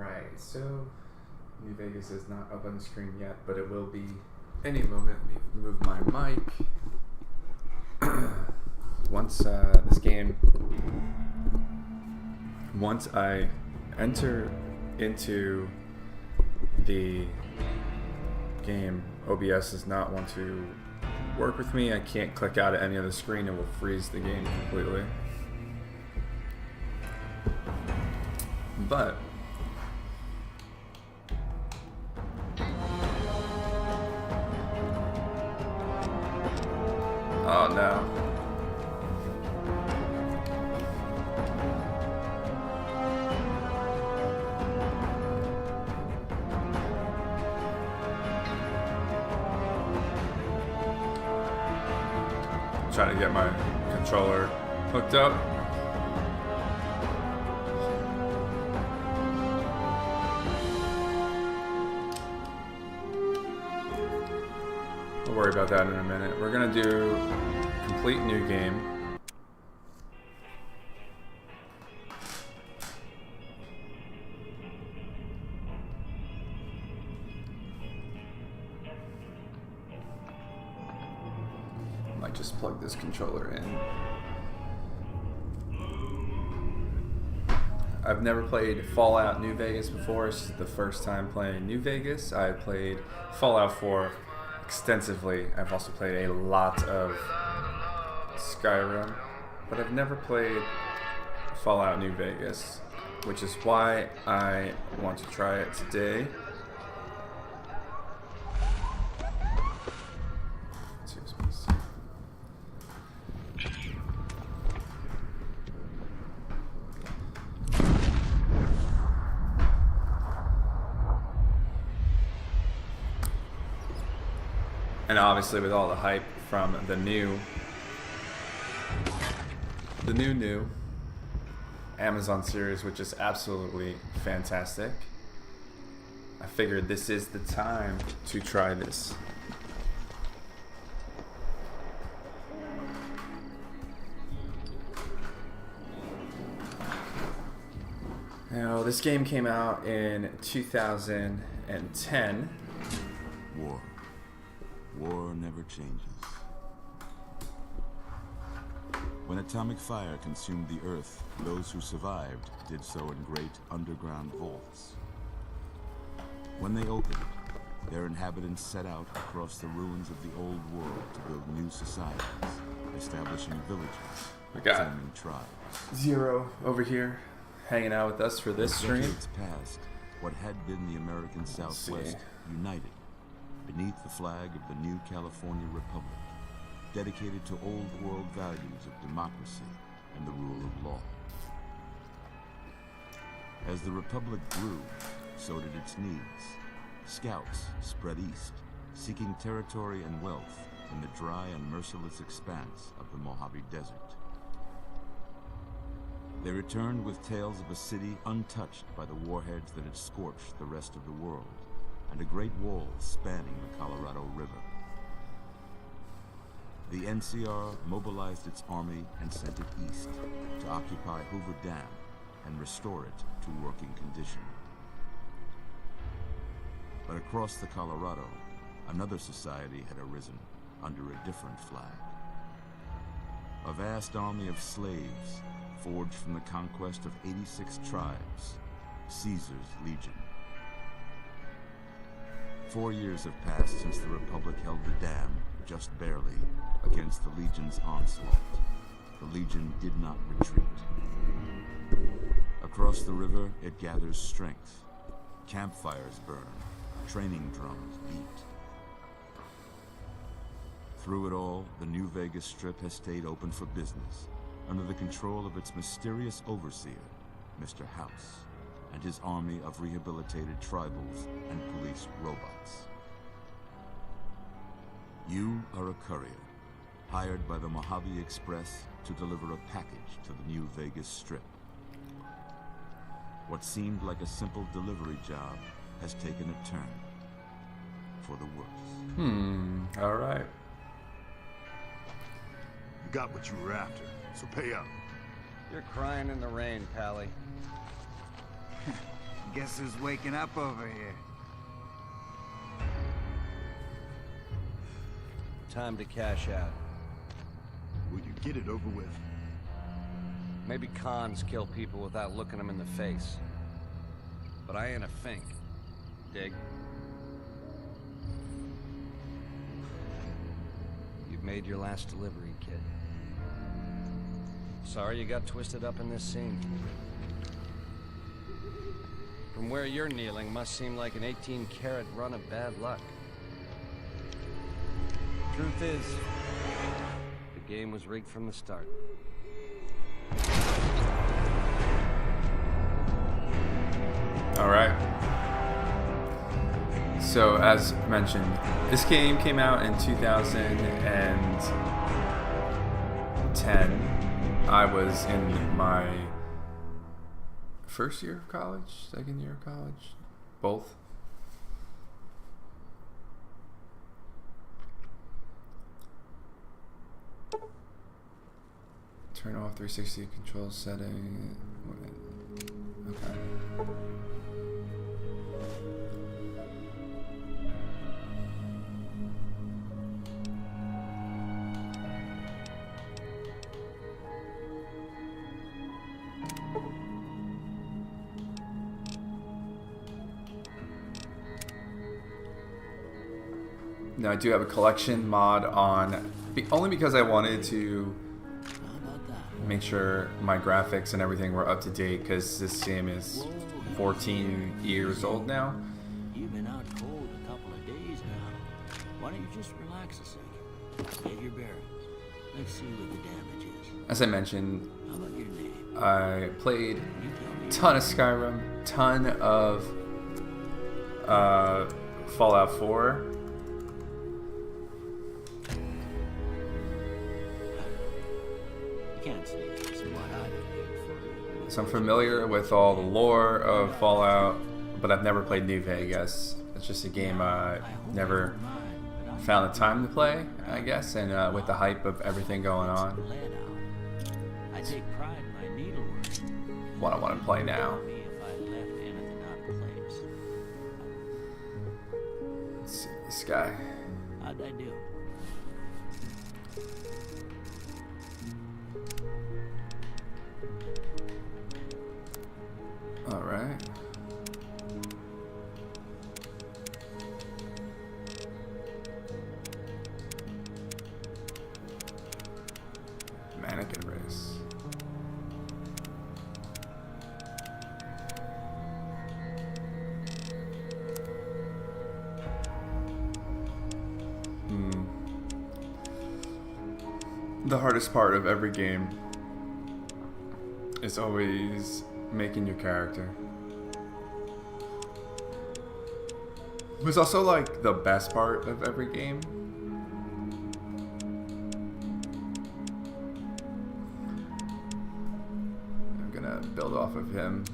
Alright, so New Vegas is not up on the screen yet, but it will be any moment. Let me move my mic. Once I enter into the game, OBS does not want to work with me. I can't click out at any other screen. It will freeze the game completely. But oh no. Trying to get my controller hooked up. We'll worry about that in a minute. We're gonna do complete new game. Might just plug this controller in. I've never played Fallout New Vegas before. This is the first time playing New Vegas. I played Fallout 4 extensively. I've also played a lot of Skyrim, but I've never played Fallout New Vegas, which is why I want to try it today. And obviously with all the hype from the new Amazon series, which is absolutely fantastic, I figured this is the time to try this. Now, this game came out in 2010. War never changes. When atomic fire consumed the earth, those who survived did so in great underground vaults. When they opened, their inhabitants set out across the ruins of the old world to build new societies, establishing villages, forming tribes. Zero over here, hanging out with us for this stream. Decades past, what had been the American Southwest united beneath the flag of the new California Republic, dedicated to old world values of democracy and the rule of law. As the Republic grew, so did its needs. Scouts spread east, seeking territory and wealth in the dry and merciless expanse of the Mojave Desert. They returned with tales of a city untouched by the warheads that had scorched the rest of the world, and a great wall spanning the Colorado River. The NCR mobilized its army and sent it east to occupy Hoover Dam and restore it to working condition. But across the Colorado, another society had arisen under a different flag. A vast army of slaves forged from the conquest of 86 tribes, Caesar's Legion. 4 years have passed since the Republic held the dam, just barely, against the Legion's onslaught. The Legion did not retreat. Across the river, it gathers strength. Campfires burn, training drums beat. Through it all, the New Vegas Strip has stayed open for business, under the control of its mysterious overseer, Mr. House, and his army of rehabilitated tribals and police robots. You are a courier, hired by the Mojave Express to deliver a package to the New Vegas Strip. What seemed like a simple delivery job has taken a turn for the worse. All right. You got what you were after, so pay up. You're crying in the rain, Pally. Guess who's waking up over here? Time to cash out. Will you get it over with? Maybe cons kill people without looking them in the face. But I ain't a fink. Dig? You've made your last delivery, kid. Sorry you got twisted up in this scene. From where you're kneeling must seem like an 18-carat run of bad luck. Truth is, the game was rigged from the start. All right. So as mentioned, this game came out in 2010. I was in my first year of college, second year of college, both. Turn off 360 control setting. Okay. Now I do have a collection mod on, only because I wanted to make sure my graphics and everything were up to date, because this game is 14 years old now. You've been out cold a couple of days now. Why don't you just relax a second? Get your bearings. Let's see what the damage is. As I mentioned, How about your name? I played You tell me. a ton of Skyrim, ton of Fallout 4. You can't say this is what I did for you. So I'm familiar with all the lore of Fallout, but I've never played New Vegas. It's just a game I never found the time to play, I guess, and with the hype of everything going on, I take pride in my needlework. what I want to play now. Me if I left anything out of place. Let's see this guy. How'd I do? All right. Mannequin race. The hardest part of every game is always making your character. It's also like the best part of every game. I'm gonna build off of him.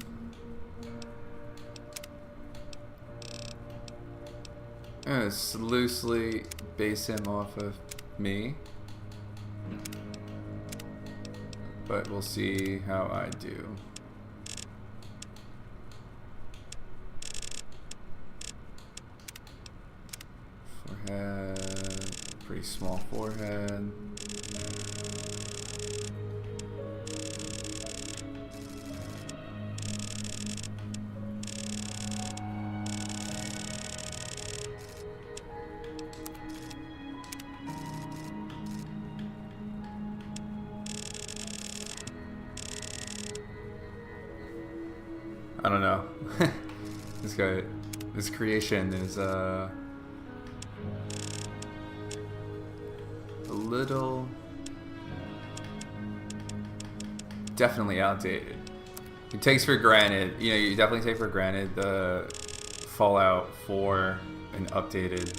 I'm gonna loosely base him off of me, but we'll see how I do. Forehead, pretty small forehead. I don't know. This guy, this creation is a little definitely outdated. It takes for granted, you know, you definitely take for granted the Fallout 4 and updated.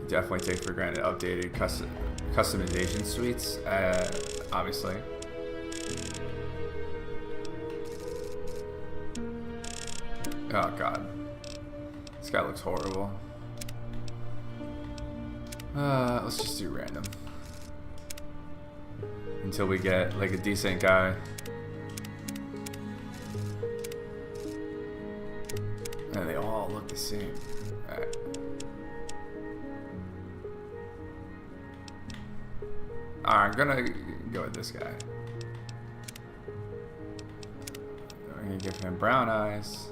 Definitely take for granted updated customization suites, obviously. Oh god, this guy looks horrible. Let's just do random. Until we get like a decent guy. And they all look the same. Alright. Alright, I'm gonna go with this guy. I'm gonna give him brown eyes.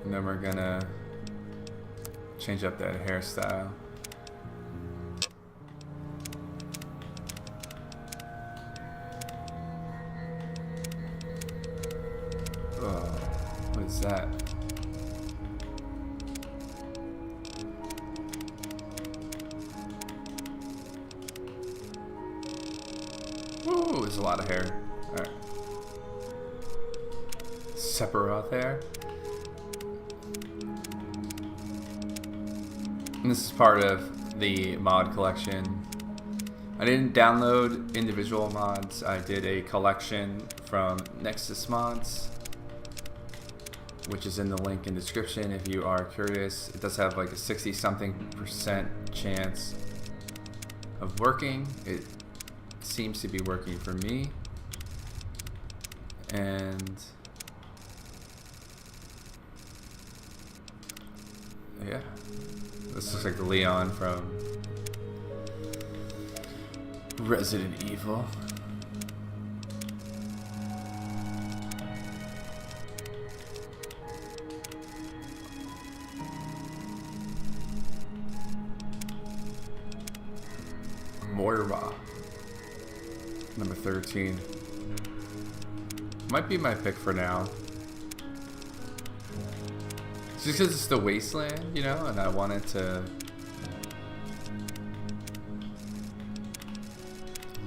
And then we're gonna change up that hairstyle. Oh, what is that? Ooh, there's a lot of hair. Alright. Sephiroth hair. And this is part of the mod collection. I didn't download individual mods. I did a collection from Nexus Mods, which is in the link in the description if you are curious. It does have like a 60-something% chance of working. It seems to be working for me. And yeah. This looks like the Leon from Resident Evil. Moira, number 13. Might be my pick for now. Just because it's the Wasteland, you know, and I wanted to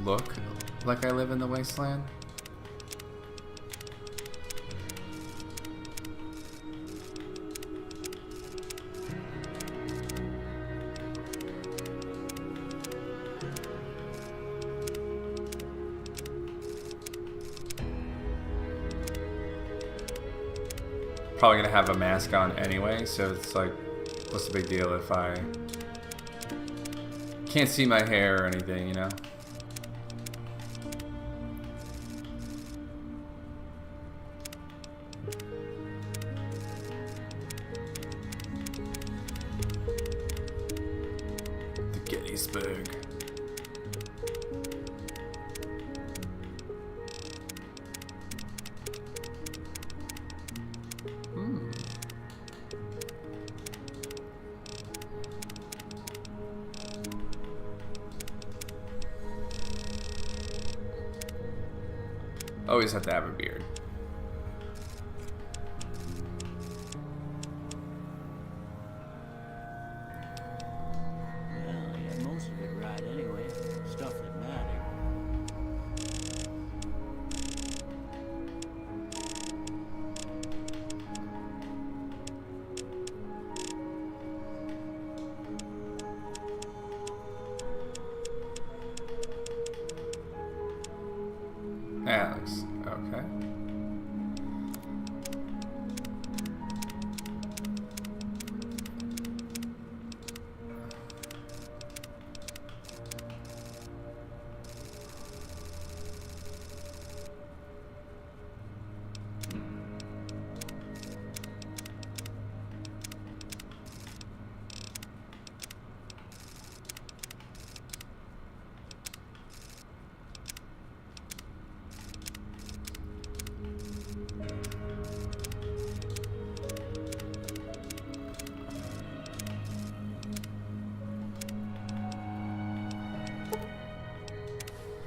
look like I live in the Wasteland. Probably gonna have a mask on anyway, so it's like, what's the big deal if I can't see my hair or anything, you know? The Gettysburg. Always have to have a beard. Well, you had most of it right anyway. Stuff that mattered. Alex, okay.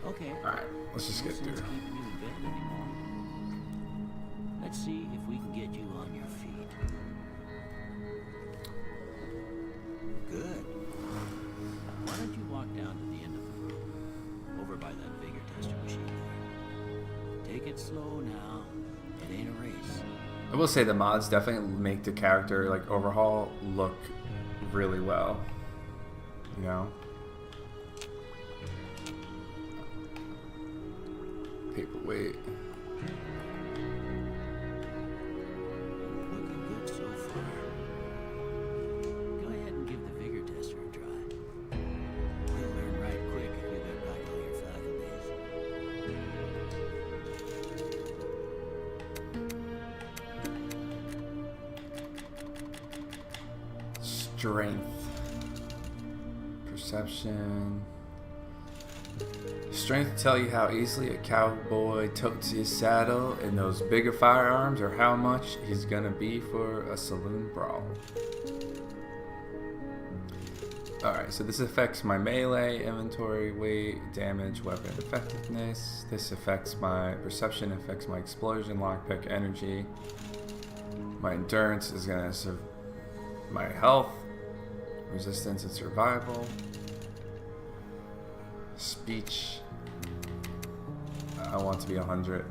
Okay. Alright, let's just No get sense through. keeping you in bed anymore. Let's see if we can get you on your feet. Good. Why don't you walk down to the end of the room, over by that bigger tester machine there. Take it slow now. It ain't a race. I will say the mods definitely make the character, like, overhaul look really well. You know? Paperweight. Looking good so far. Strength. Perception. Strength to tell you how easily a cowboy totes his saddle and those bigger firearms, or how much he's gonna be for a saloon brawl. Alright, so this affects my melee, inventory, weight, damage, weapon effectiveness. This affects my perception, affects my explosion, lockpick, energy. My endurance is gonna my health, resistance, and survival. Speech. I want to be 100.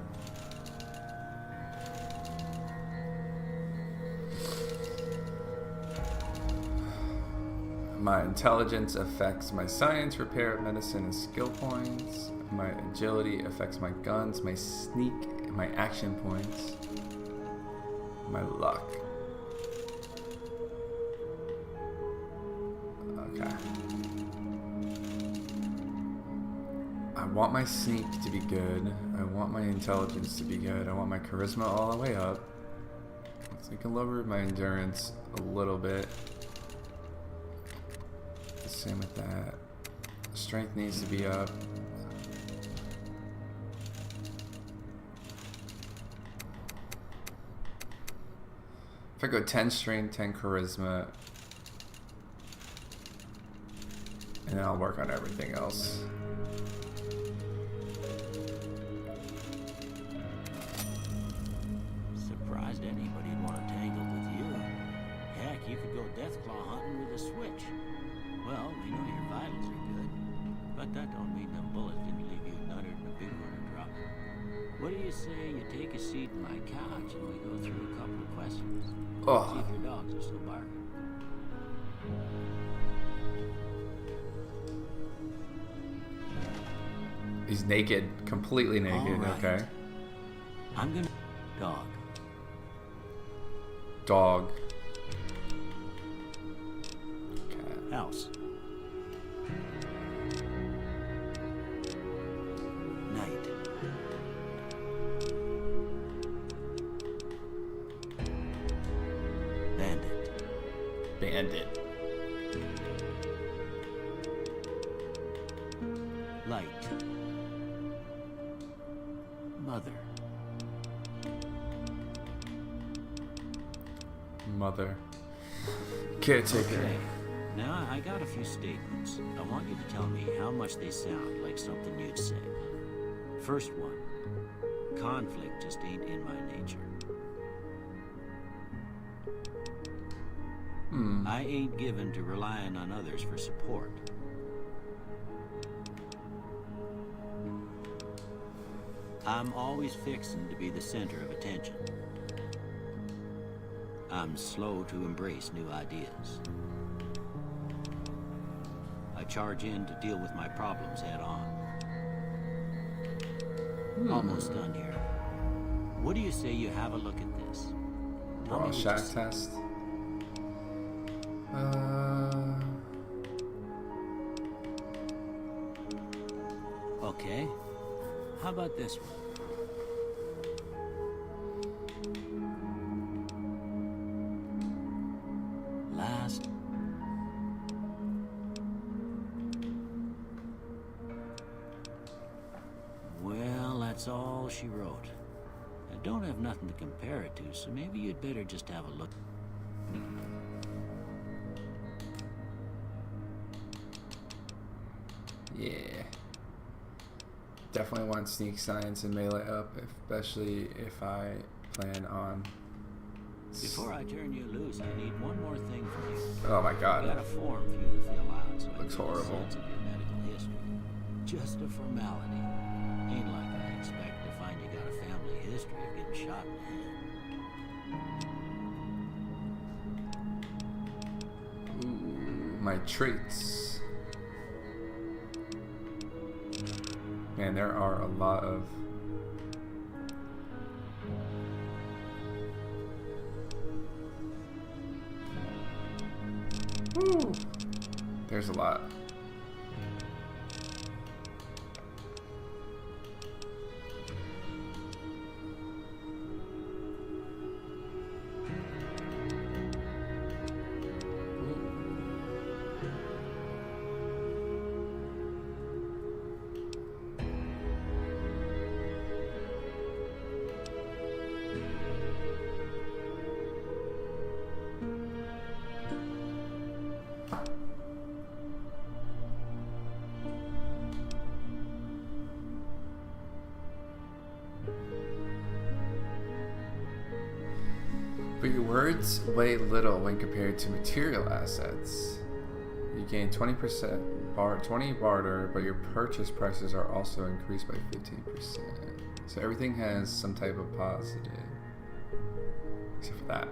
My intelligence affects my science, repair, medicine, and skill points. My agility affects my guns, my sneak, and my action points. My luck. Okay. I want my sneak to be good. I want my intelligence to be good. I want my charisma all the way up. So I can lower my endurance a little bit. Same with that. Strength needs to be up. If I go 10 strength, 10 charisma, and then I'll work on everything else. Surprised anybody'd want to tangle with you. Heck, you could go deathclaw hunting with a switch. Well, we know your vitals are good, but that don't mean them bullets didn't leave you nuttered in a big one to drop. What do you say you take a seat in my couch and we go through a couple of questions? Oh. See if your dogs are still barking. He's naked, completely naked, All right. okay. I'm gonna... Dog. Dog. House. Night. Bandit. Bandit. Light. Mother. Mother. Caretaker. Okay. Now, I got a few statements. I want you to tell me how much they sound like something you'd say. First one. Conflict just ain't in my nature. I ain't given to relying on others for support. I'm always fixing to be the center of attention. I'm slow to embrace new ideas. I charge in to deal with my problems head on. Almost done here. What do you say you have a look at this? Tell me Raw what you shack see. test. Okay. How about this one? Last. Well, that's all she wrote. I don't have nothing to compare it to, so maybe you'd better just have a look. Yeah. Definitely want sneak science and melee up, especially if I plan on. Before I turn you loose, I need one more thing from you. Oh my I got god. a form for you to fill out, so I Looks can get a horrible. sense of your medical history. Just a formality. Ain't like I expect to find you got a family history of getting shot in the head. Ooh, my traits. Man, there are a lot of. Woo! There's a lot. Words weigh little when compared to material assets. You gain 20% 20 barter, but your purchase prices are also increased by 15%. So everything has some type of positive, except for that.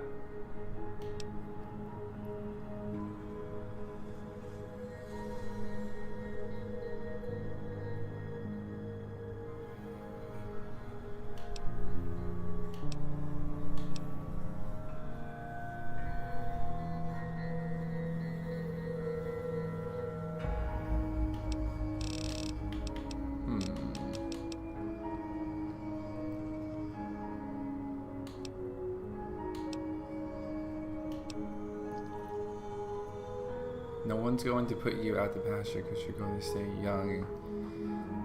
No one's going to put you out the pasture because you're going to stay young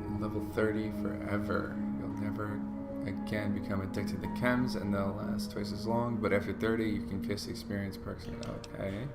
and level 30 forever. You'll never again become addicted to chems, and they'll last twice as long. But after 30, you can kiss the experience perks. Okay.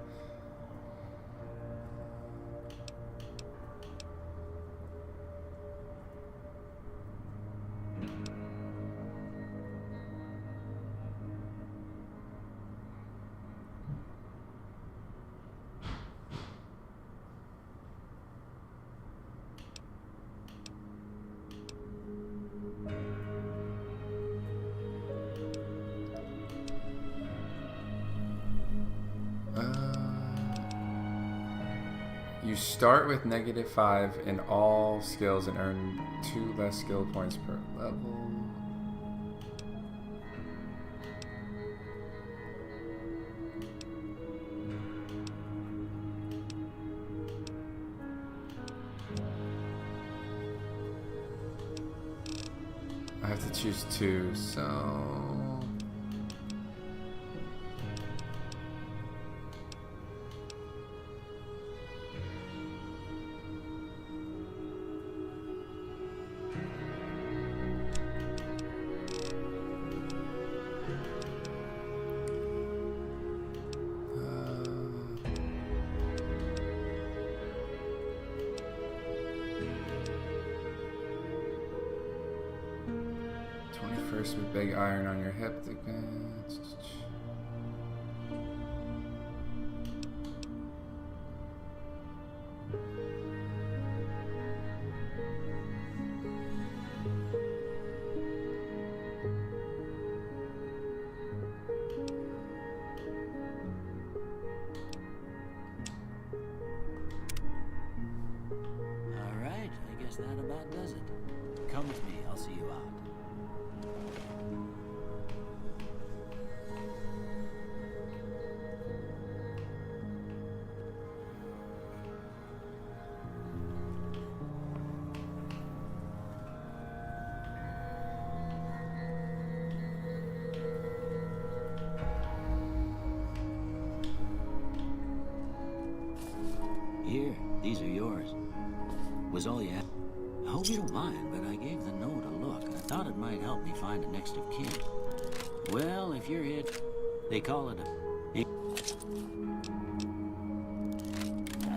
You start with -5 in all skills and earn 2 less skill points per level. I have to choose 2, so... First with big iron on your hip. All right, I guess that about does it. Come with me, I'll see you out. Here, these are yours. Was all you had. I hope you don't mind, but I gave the note a look. I thought it might help me find a next of kin. Well, if you're it, they call it a...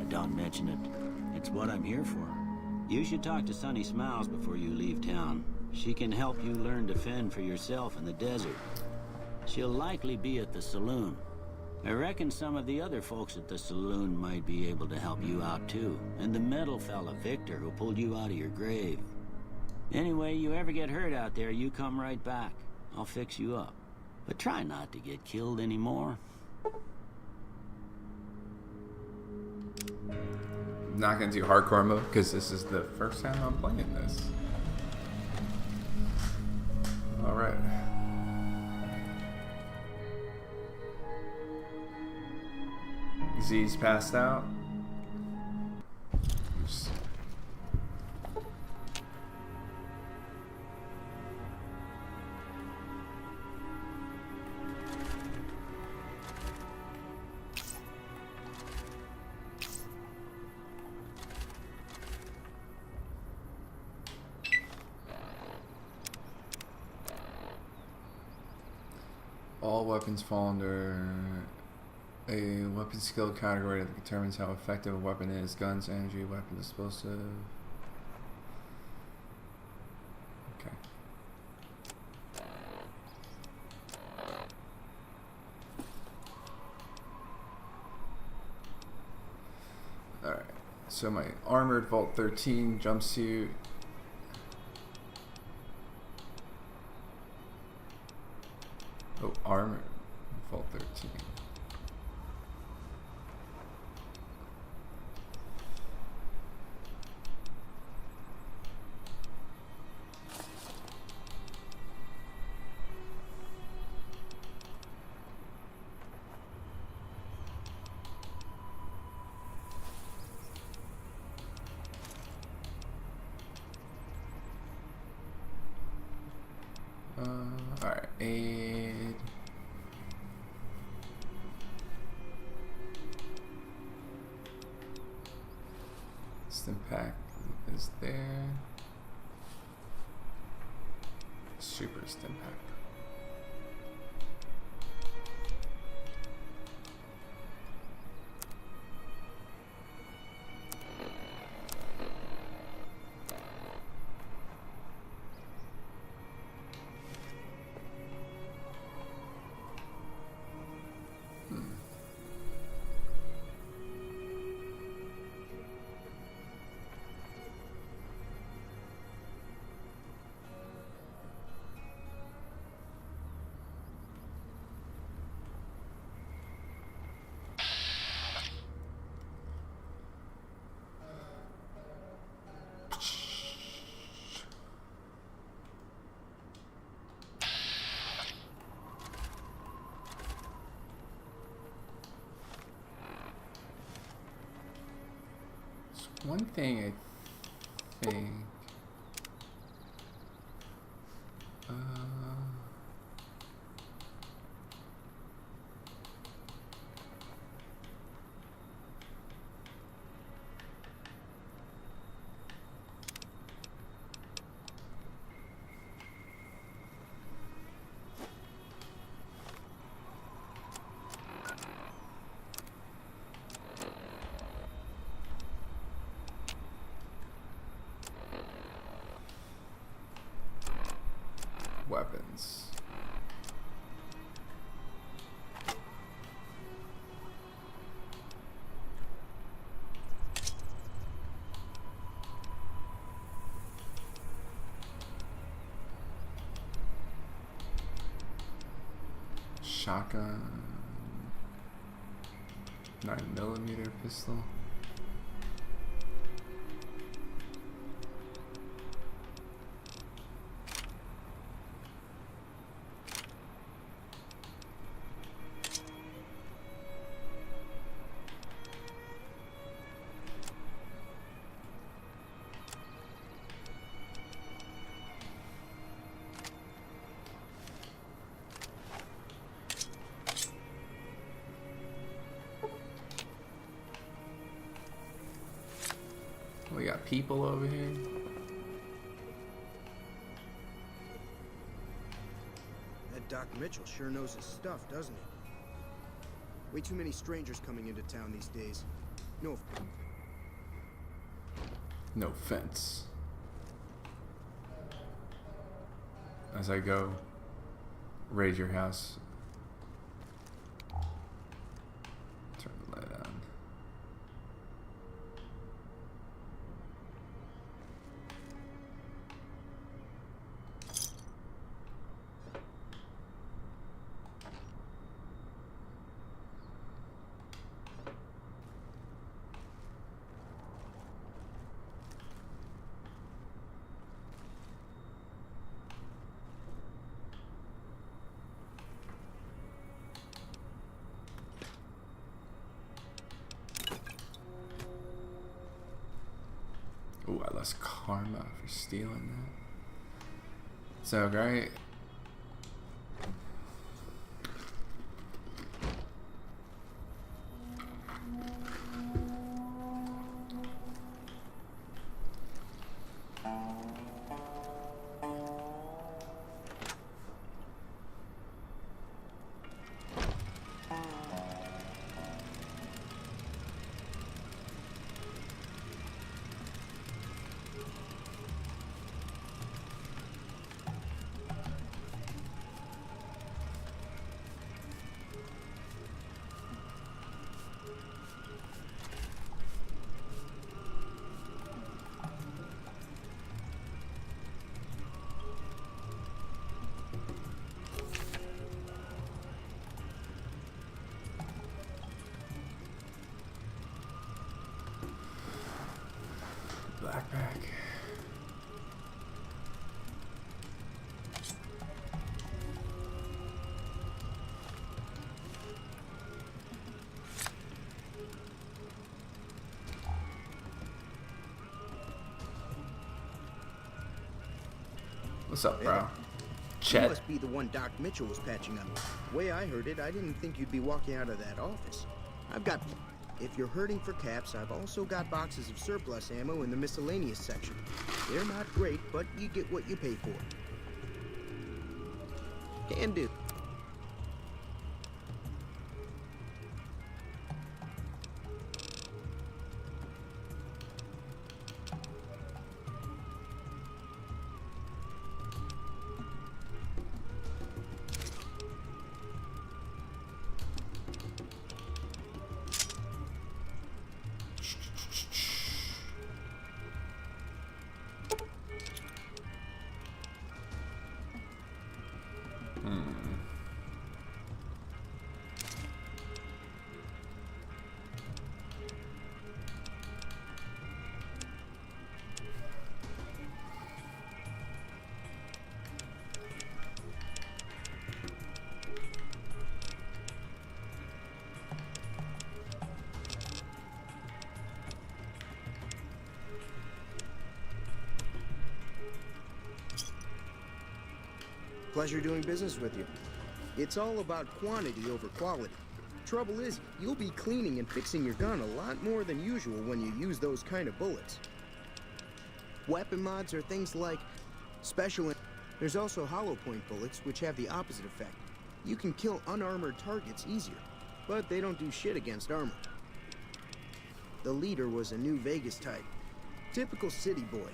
Don't mention it. It's what I'm here for. You should talk to Sunny Smiles before you leave town. She can help you learn to fend for yourself in the desert. She'll likely be at the saloon. I reckon some of the other folks at the saloon might be able to help you out too. And the metal fella, Victor, who pulled you out of your grave. Anyway, you ever get hurt out there, you come right back. I'll fix you up. But try not to get killed anymore. I'm not gonna do hardcore mode because this is the first time I'm playing this. Alright. Z's passed out. Oops. All weapons fall under a weapon skill category that determines how effective a weapon is. Guns, energy, weapon explosive. Okay. So my armored Vault 13 jumpsuit. Oh, armored Vault 13. Alright, aid. Stim pack is there. Super stim pack. One thing I think. Weapons. Shotgun. 9mm pistol. We got people over here. That Doc Mitchell sure knows his stuff, doesn't he? Way too many strangers coming into town these days. No offense. As I go raid your house. Turn the light on. Ooh, I lost karma for stealing that. So great. backpack. What's up, bro? You Chet. must be the one Doc Mitchell was patching up. The way I heard it, I didn't think you'd be walking out of that office. I've got... If you're hurting for caps, I've also got boxes of surplus ammo in the miscellaneous section. They're not great, but you get what you pay for. Can do. Pleasure doing business with you. It's all about quantity over quality. Trouble is, you'll be cleaning and fixing your gun a lot more than usual when you use those kind of bullets. Weapon mods are things like special... There's also hollow point bullets, which have the opposite effect. You can kill unarmored targets easier, but they don't do shit against armor. The leader was a New Vegas type. Typical city boy.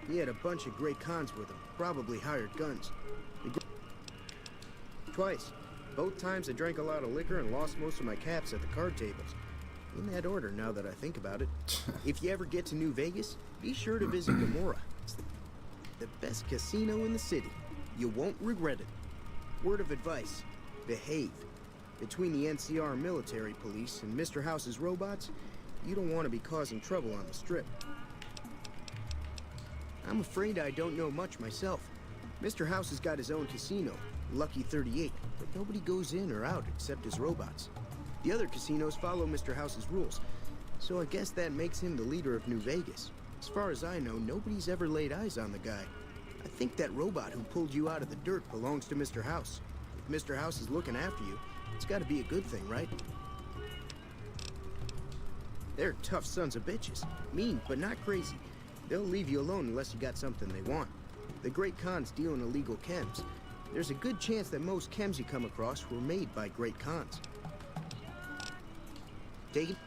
He had a bunch of great cons with him, probably hired guns. Twice. Both times I drank a lot of liquor and lost most of my caps at the card tables. In that order, now that I think about it. If you ever get to New Vegas, be sure to visit Gomorrah. It's the best casino in the city. You won't regret it. Word of advice, behave. Between the NCR military police and Mr. House's robots, you don't want to be causing trouble on the Strip. I'm afraid I don't know much myself. Mr. House has got his own casino, Lucky 38, but nobody goes in or out except his robots. The other casinos follow Mr. House's rules, so I guess that makes him the leader of New Vegas. As far as I know, nobody's ever laid eyes on the guy. I think that robot who pulled you out of the dirt belongs to Mr. House. If Mr. House is looking after you, it's gotta be a good thing, right? They're tough sons of bitches. Mean, but not crazy. They'll leave you alone unless you got something they want. The great cons deal in illegal chems. There's a good chance that most chems you come across were made by great cons. Take it.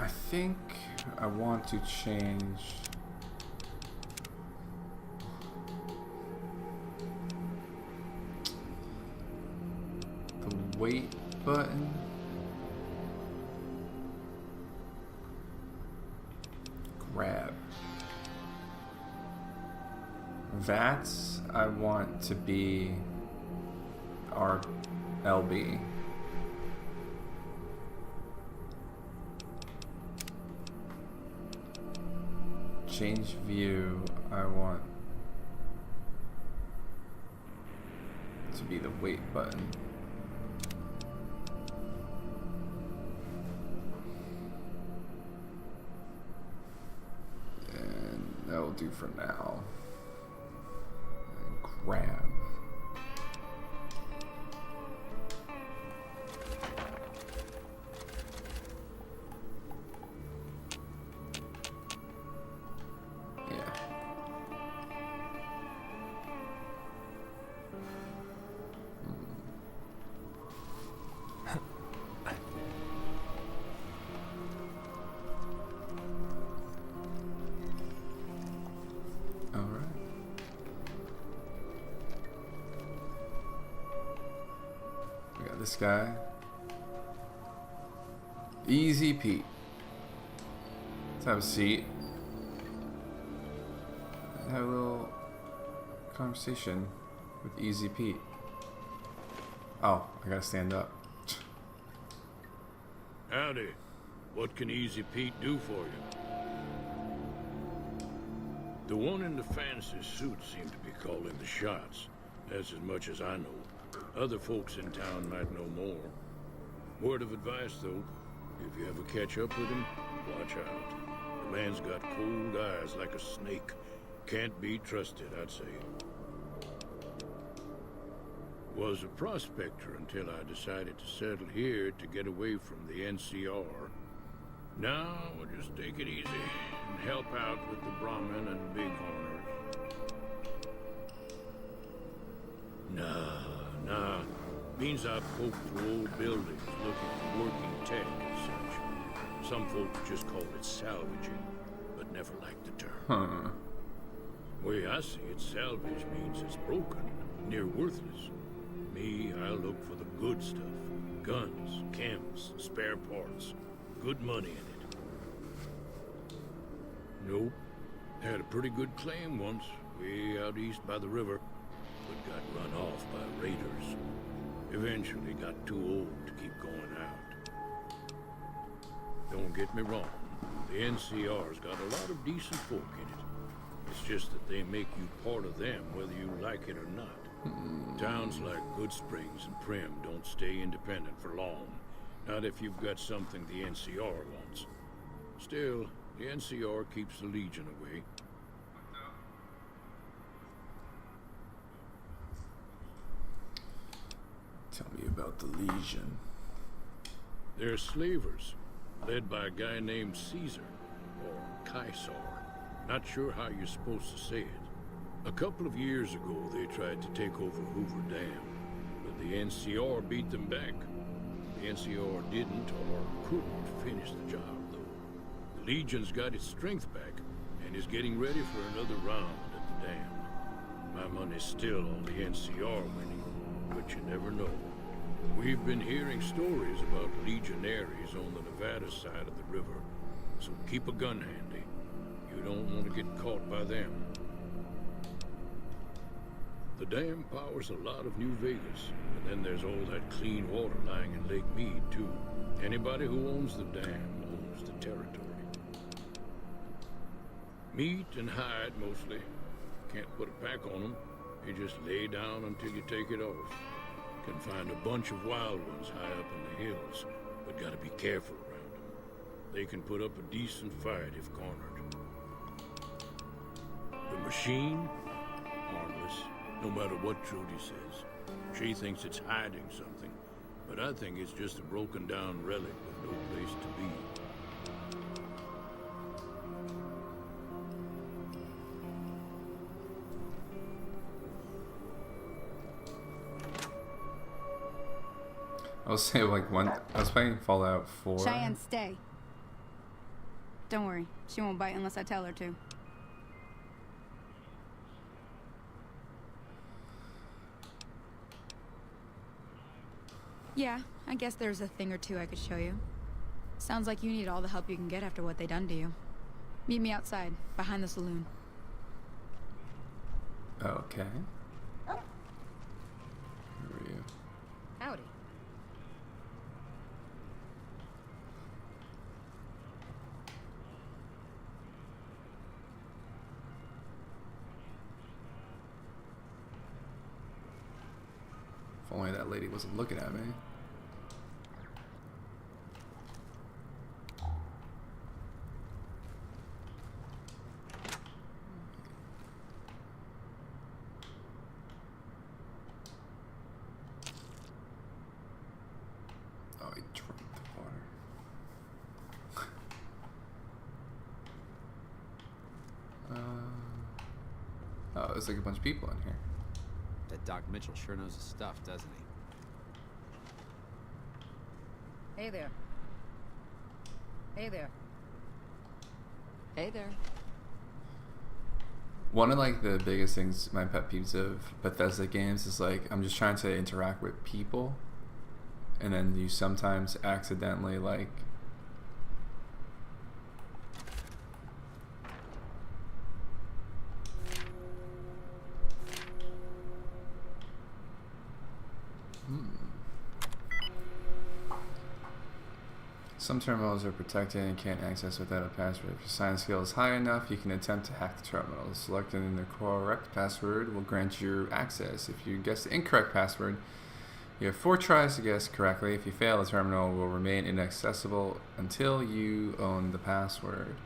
I think I want to change the weight button. Grab. That's I want to be our LB. Change view, I want to be the weight button. And that will do for now. And grab. This guy. Easy Pete. Let's have a seat. Have a little conversation with Easy Pete. Oh, I gotta stand up. Howdy. What can Easy Pete do for you? The one in the fancy suit seemed to be calling the shots. That's as much as I know. Other folks in town might know more. Word of advice, though. If you ever catch up with him, watch out. The man's got cold eyes like a snake. Can't be trusted, I'd say. Was a prospector until I decided to settle here to get away from the NCR. Now, we'll just take it easy and help out with the Brahmin and Bighorners. Nah. Means I poke through old buildings looking for working tech and such. Some folks just call it salvaging, but never liked the term. Way I see it, salvage means it's broken, near worthless. Me, I look for the good stuff. Guns, chems, spare parts. Good money in it. Nope. Had a pretty good claim once, way out east by the river, but got run off by raiders. Eventually got too old to keep going out. Don't get me wrong, the NCR's got a lot of decent folk in it. It's just that they make you part of them whether you like it or not. Towns like Good Springs and Prim don't stay independent for long. Not if you've got something the NCR wants. Still, the NCR keeps the Legion away. Tell me about the Legion. They're slavers, led by a guy named Caesar, or Caesar. Not sure how you're supposed to say it. A couple of years ago, they tried to take over Hoover Dam, but the NCR beat them back. The NCR didn't or couldn't finish the job, though. The Legion's got its strength back and is getting ready for another round at the dam. My money's still on the NCR winning, but you never know. We've been hearing stories about legionaries on the Nevada side of the river, so keep a gun handy. You don't want to get caught by them. The dam powers a lot of New Vegas, and then there's all that clean water lying in Lake Mead, too. Anybody who owns the dam owns the territory. Meat and hide, mostly. Can't put a pack on them. You just lay down until you take it off. Can find a bunch of wild ones high up in the hills, but gotta be careful around them. They can put up a decent fight if cornered. The machine? Harmless, no matter what Trudy says. She thinks it's hiding something, but I think it's just a broken down relic with no place to be. I was saying I was playing Fallout 4. Cheyenne, stay. Don't worry, she won't bite unless I tell her to. Yeah, I guess there's a thing or two I could show you. Sounds like you need all the help you can get after what they done to you. Meet me outside, behind the saloon. Okay. Who are you? Howdy. If only that lady wasn't looking at me. Oh, he drank the water. Oh, there's like a bunch of people in here. That Doc Mitchell sure knows his stuff, doesn't he? Hey there. Hey there. Hey there. One of like the biggest things, my pet peeves of Bethesda games is like I'm just trying to interact with people, and then you sometimes accidentally like some terminals are protected and can't access without a password. If your science skill is high enough, you can attempt to hack the terminals. Selecting the correct password will grant you access. If you guess the incorrect password, you have 4 tries to guess correctly. If you fail, the terminal will remain inaccessible until you own the password.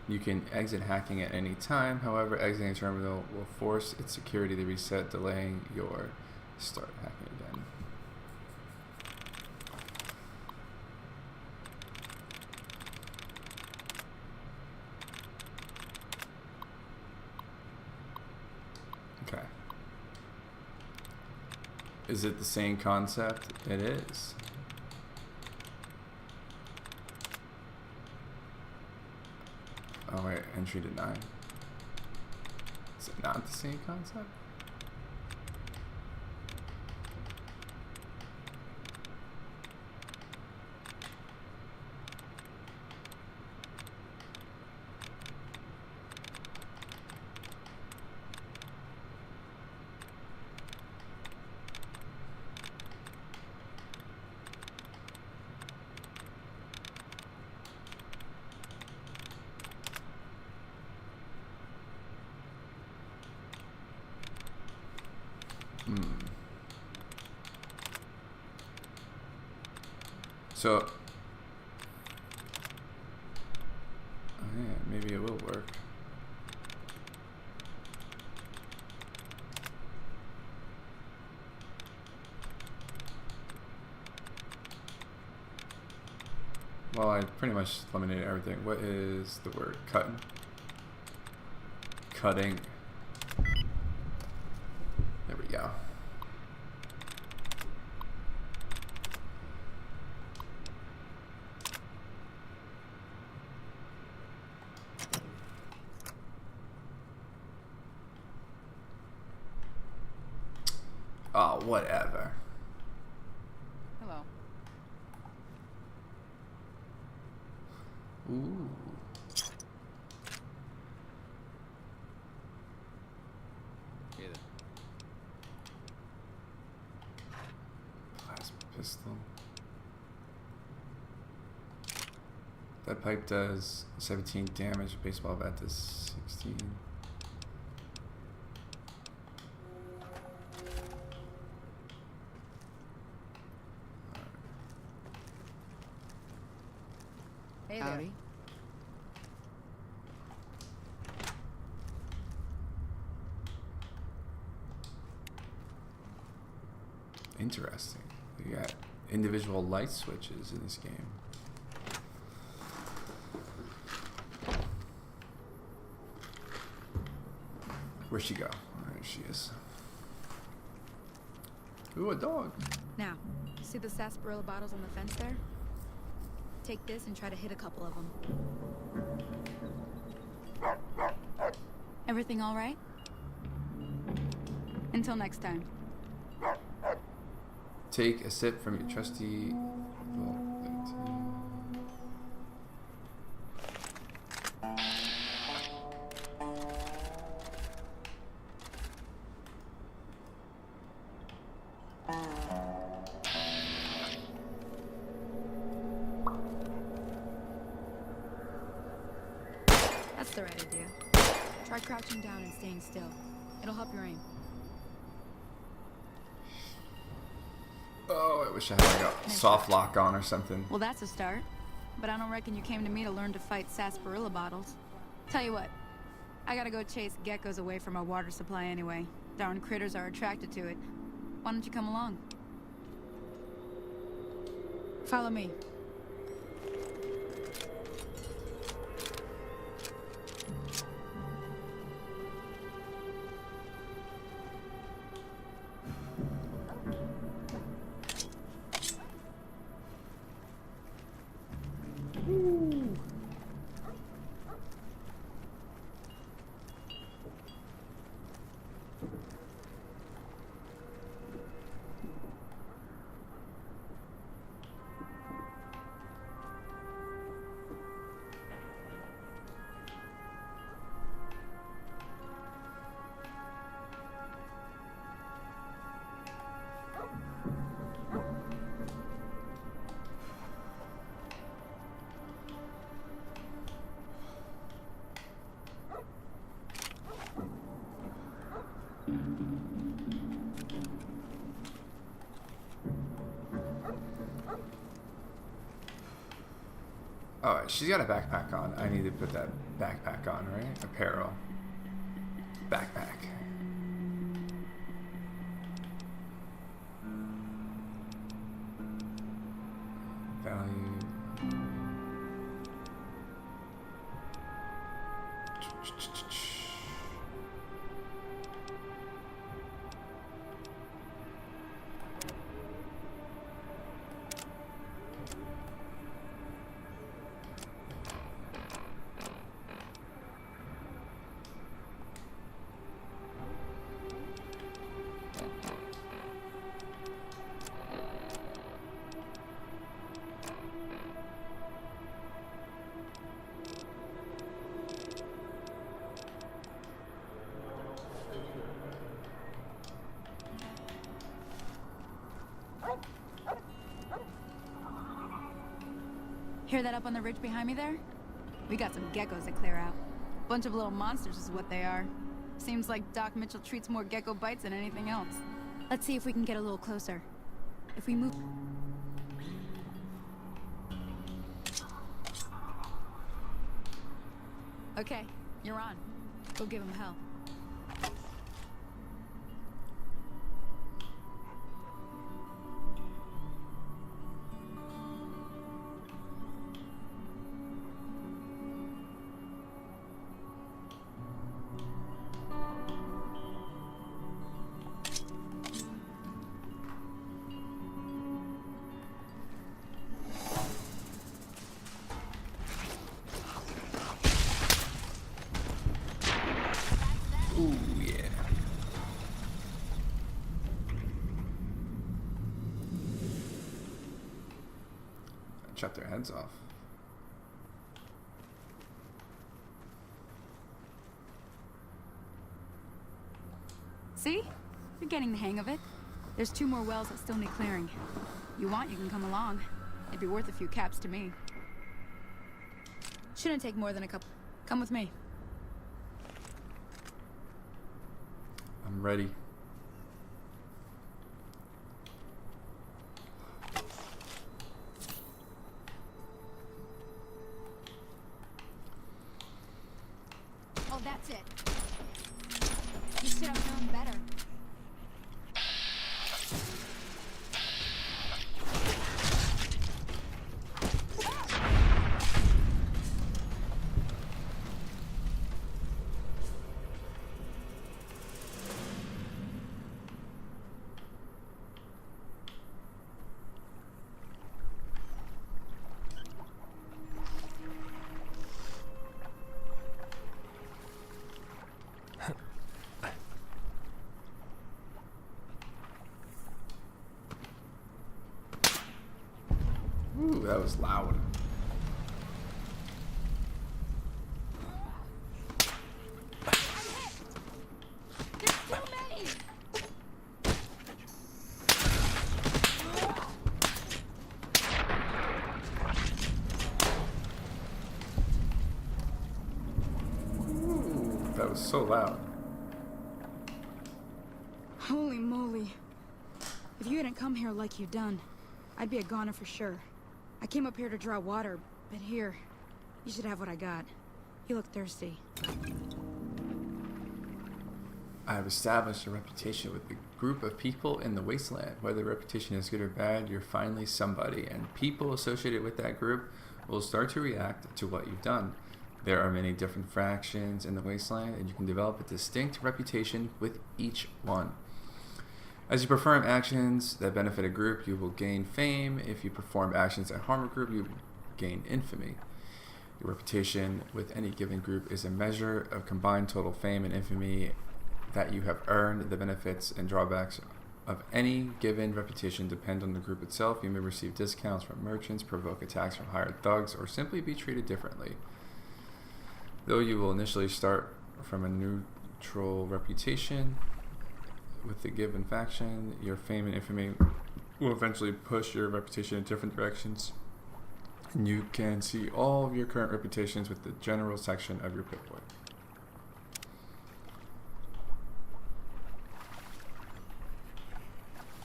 You can exit hacking at any time. However, exiting a terminal will force its security to reset, delaying your start hacking again. Okay. Is it the same concept? It is. Oh wait, entry denied. Is it not the same concept? So, oh yeah, maybe it will work. Well, I pretty much eliminated everything. What is the word? Cutting. Cutting. There we go. Oh, whatever. Hello. Ooh. Hey there. Plasma pistol. That pipe does 17 damage. Baseball bat does 16. Hey there. Howdy. Interesting. We got individual light switches in this game. Where'd she go? There she is. Ooh, a dog. Now, see the sarsaparilla bottles on the fence there? Take this and try to hit a couple of them. Everything all right? Until next time. Take a sip from your trusty. That's the right idea. Try crouching down and staying still. It'll help your aim. Oh, I wish I had like a soft lock on or something. Well, that's a start. But I don't reckon you came to me to learn to fight sarsaparilla bottles. Tell you what, I gotta go chase geckos away from our water supply anyway. Darn critters are attracted to it. Why don't you come along? Follow me. Oh, she's got a backpack on. I need to put that backpack on, right? Apparel. Backpack. Value. Hear that up on the ridge behind me there? We got some geckos to clear out. Bunch of little monsters is what they are. Seems like Doc Mitchell treats more gecko bites than anything else. Let's see if we can get a little closer. If we move... Okay, you're on. Go give him hell. Ooh, yeah. Chop their heads off. See? You're getting the hang of it. There's 2 more wells that still need clearing. You want, you can come along. It'd be worth a few caps to me. Shouldn't take more than a couple. Come with me. I'm ready. Oh, that's it. You should have known better. Ooh, that was loud. There's too many! Ooh, that was so loud. Holy moly. If you hadn't come here like you done, I'd be a goner for sure. I came up here to draw water, but here, you should have what I got. You look thirsty. I have established a reputation with a group of people in the Wasteland. Whether the reputation is good or bad, you're finally somebody, and people associated with that group will start to react to what you've done. There are many different factions in the Wasteland, and you can develop a distinct reputation with each one. As you perform actions that benefit a group, you will gain fame. If you perform actions that harm a group, you will gain infamy. Your reputation with any given group is a measure of combined total fame and infamy that you have earned. The benefits and drawbacks of any given reputation depend on the group itself. You may receive discounts from merchants, provoke attacks from hired thugs, or simply be treated differently. Though you will initially start from a neutral reputation with the given faction, your fame and infamy will eventually push your reputation in different directions. And you can see all of your current reputations with the general section of your Pip-Boy.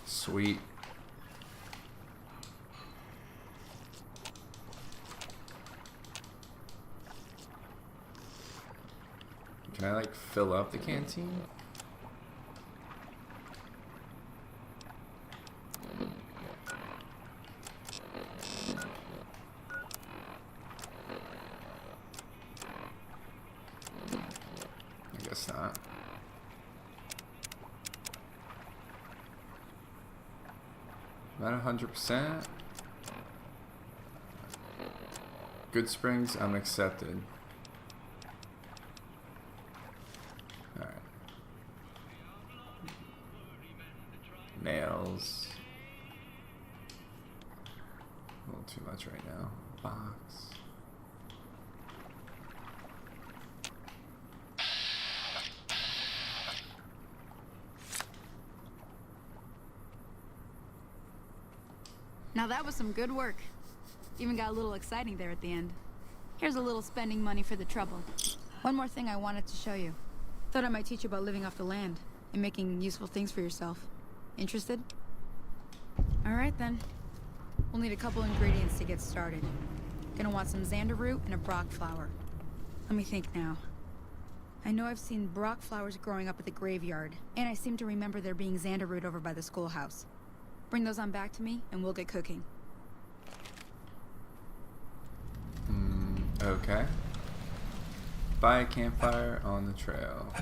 Sweet. like fill up the canteen? I guess not. Not 100%. Good springs, I'm accepted. Alright. Nails. A little too much right now. Box. Now that was some good work. Even got a little exciting there at the end. Here's a little spending money for the trouble. One more thing I wanted to show you. Thought I might teach you about living off the land and making useful things for yourself. Interested? All right then. We'll need a couple ingredients to get started. Gonna want some xander root and a brock flower. Let me think now. I know I've seen brock flowers growing up at the graveyard, and I seem to remember there being xander root over by the schoolhouse. Bring those on back to me, and we'll get cooking. Okay. By a campfire on the trail.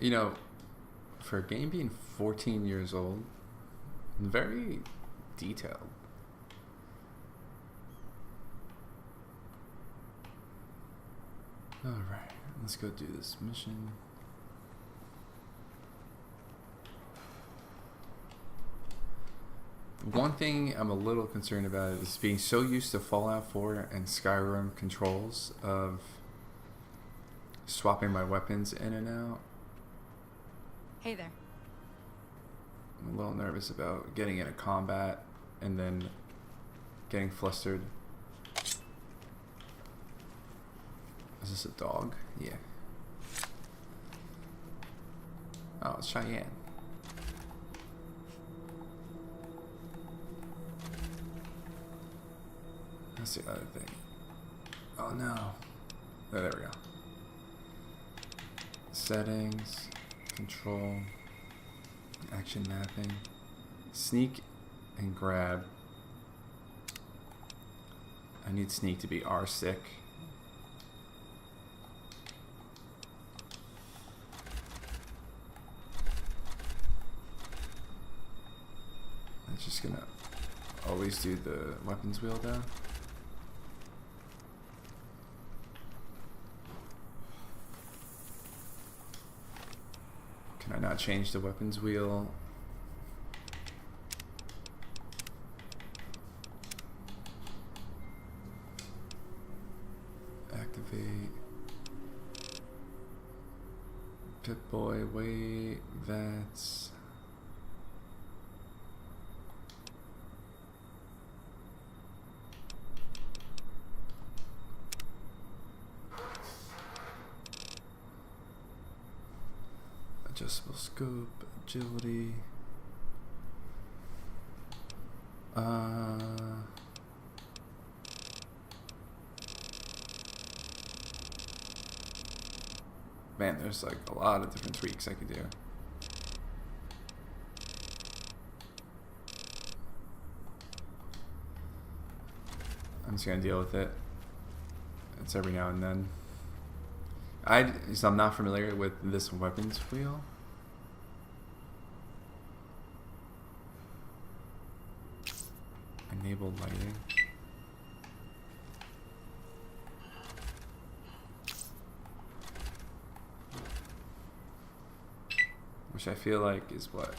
You know, for a game being 14 years old, very detailed. Alright, let's go do this mission. One thing I'm a little concerned about is being so used to Fallout 4 and Skyrim controls of swapping my weapons in and out. Hey there. I'm a little nervous about getting into combat and then getting flustered. Is this a dog? Yeah. Oh, it's Cheyenne. That's the other thing. Oh no. Oh, there we go. Settings, control, action mapping, sneak and grab. I need sneak to be R6. I'm just gonna always do the weapons wheel though. Can I not change the weapons wheel? Activate. Pip-Boy, wait, vets. Adjustable scope, agility. Man, there's like a lot of different tweaks I could do. I'm just gonna deal with it. It's every now and then. So I'm not familiar with this weapons wheel. Enable lighting. Which I feel like is what?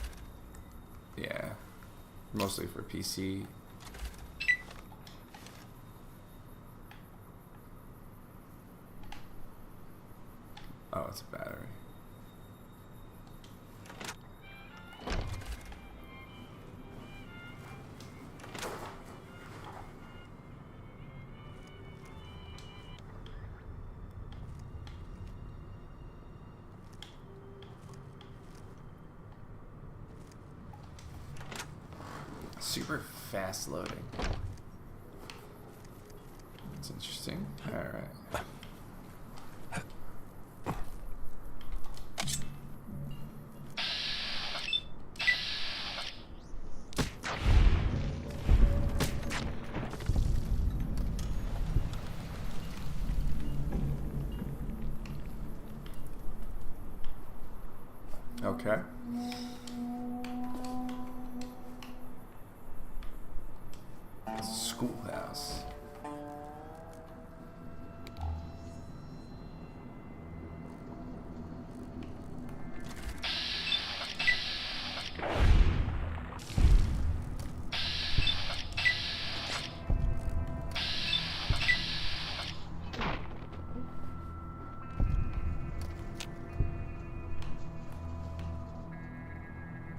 Yeah. Mostly for PC. Oh, it's a battery. Super fast loading. Interesting. Alright. Okay. Schoolhouse.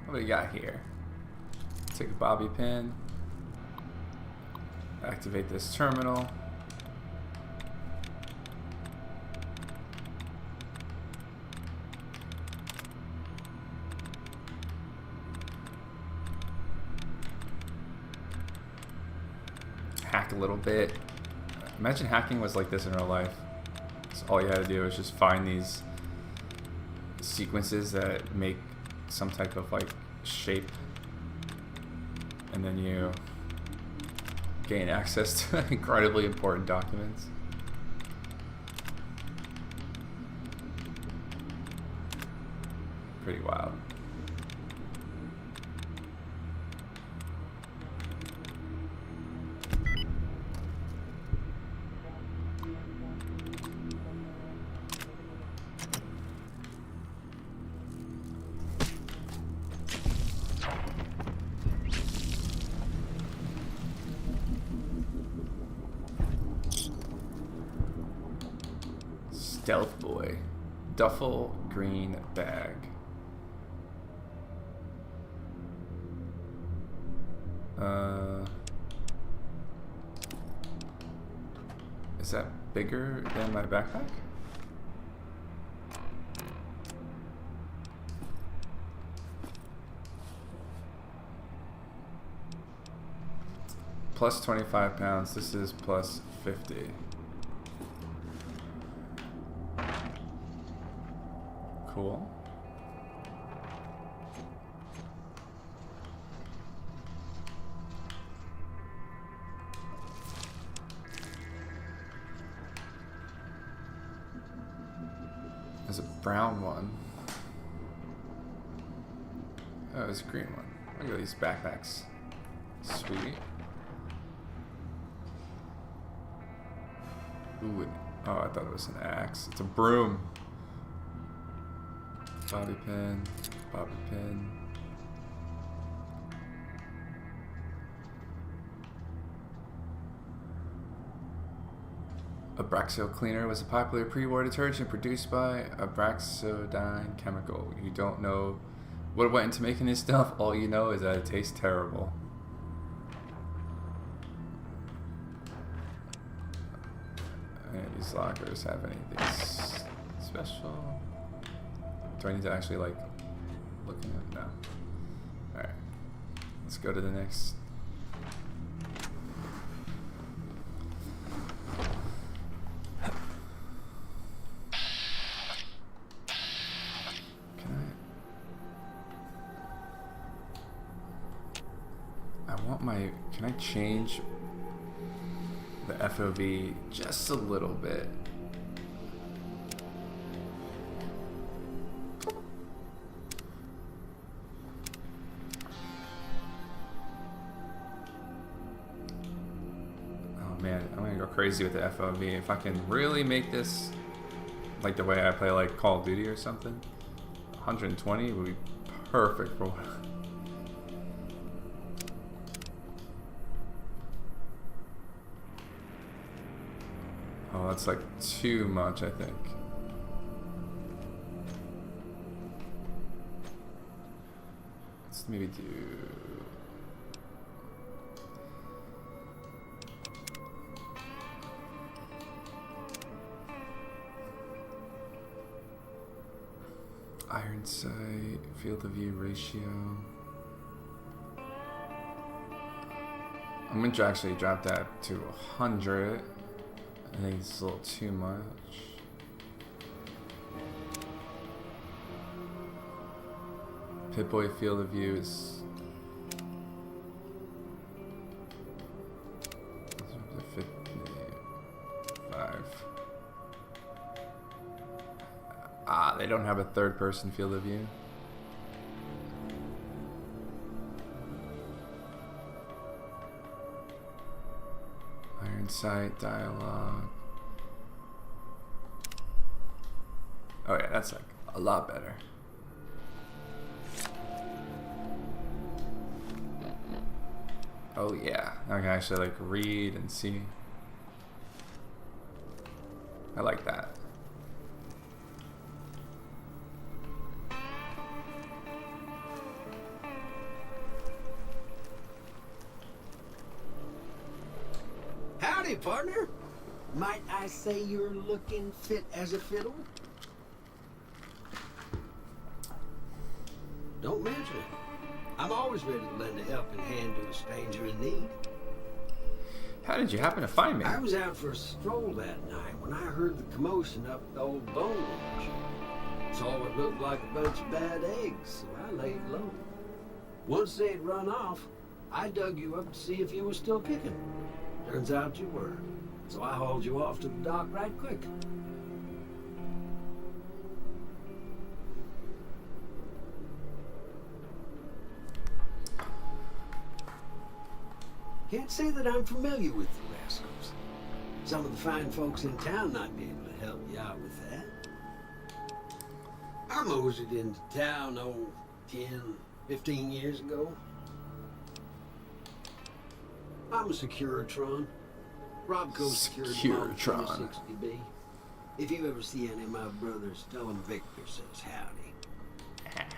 What do we got here? Take a bobby pin. Activate this terminal. Hack a little bit. Imagine hacking was like this in real life. So all you had to do was just find these sequences that make some type of like shape, and then you gain access to incredibly important documents. Pretty wild. Stealth boy. Duffel green bag. Is that bigger than my backpack? Plus 25 pounds. This is plus 50. Cool. There's a brown one. Oh, there's a green one. Look at these backpacks. Sweet. Ooh, oh, I thought it was an axe. It's a broom. Bobby pin, bobby pin. Abraxo cleaner was a popular pre-war detergent produced by Abraxodine chemical. You don't know what went into making this stuff. All you know is that it tastes terrible. Any of these lockers have anything special? Do I need to actually like look in it? No. Alright. Let's go to the next. Can I change the FOV just a little bit? Oh man, I'm gonna go crazy with the FOV. If I can really make this like the way I play like Call of Duty or something, 120 would be perfect for what. Oh, that's like too much, I think. Let's maybe do... Iron sight, field of view ratio. I'm going to actually drop that to 100. I think it's a little too much. Pip-Boy field of view is 55. Ah, they don't have a third person field of view. Iron sight, dialogue. Oh yeah, that's like a lot better. Oh yeah, I can actually like read and see. I like that. Howdy, partner. Might I say you're looking fit as a fiddle? Don't mention it. I'm always ready to lend a helping hand to a stranger in need. How did you happen to find me? I was out for a stroll that night when I heard the commotion up at the old bone wash. Saw what looked like a bunch of bad eggs, so I laid low. Once they'd run off, I dug you up to see if you were still kicking. Turns out you were, so I hauled you off to the dock right quick. Can't say that I'm familiar with the rascals. Some of the fine folks in town might be able to help you out with that. I moseyed into town, 10, 15 years ago. I'm a Securitron. Robco Securitron. 60B. If you ever see any of my brothers, tell them Victor says howdy.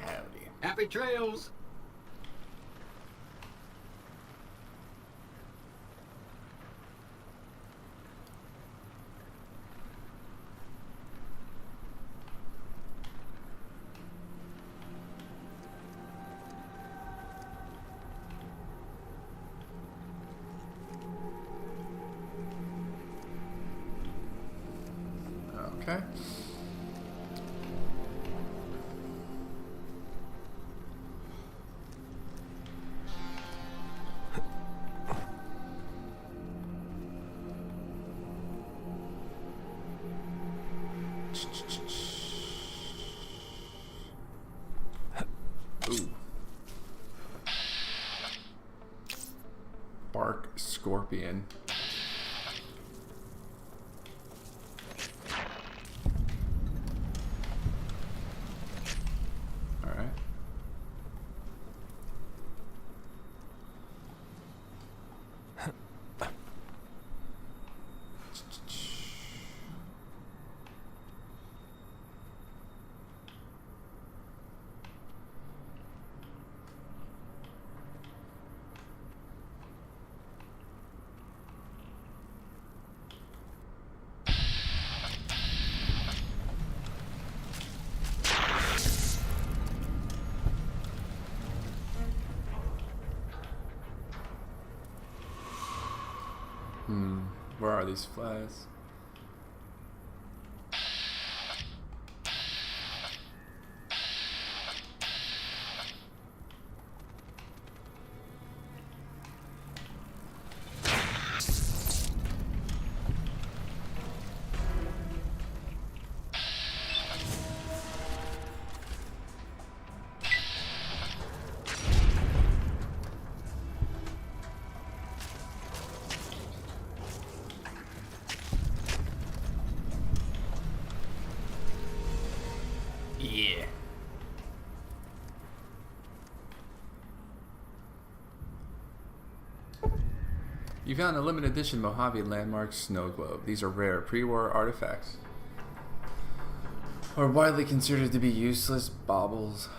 Howdy. Happy trails! Okay. Ooh. Bark scorpion. Where are these flies? Yeah. You found a limited edition Mojave landmark snow globe. These are rare pre-war artifacts. Are widely considered to be useless baubles,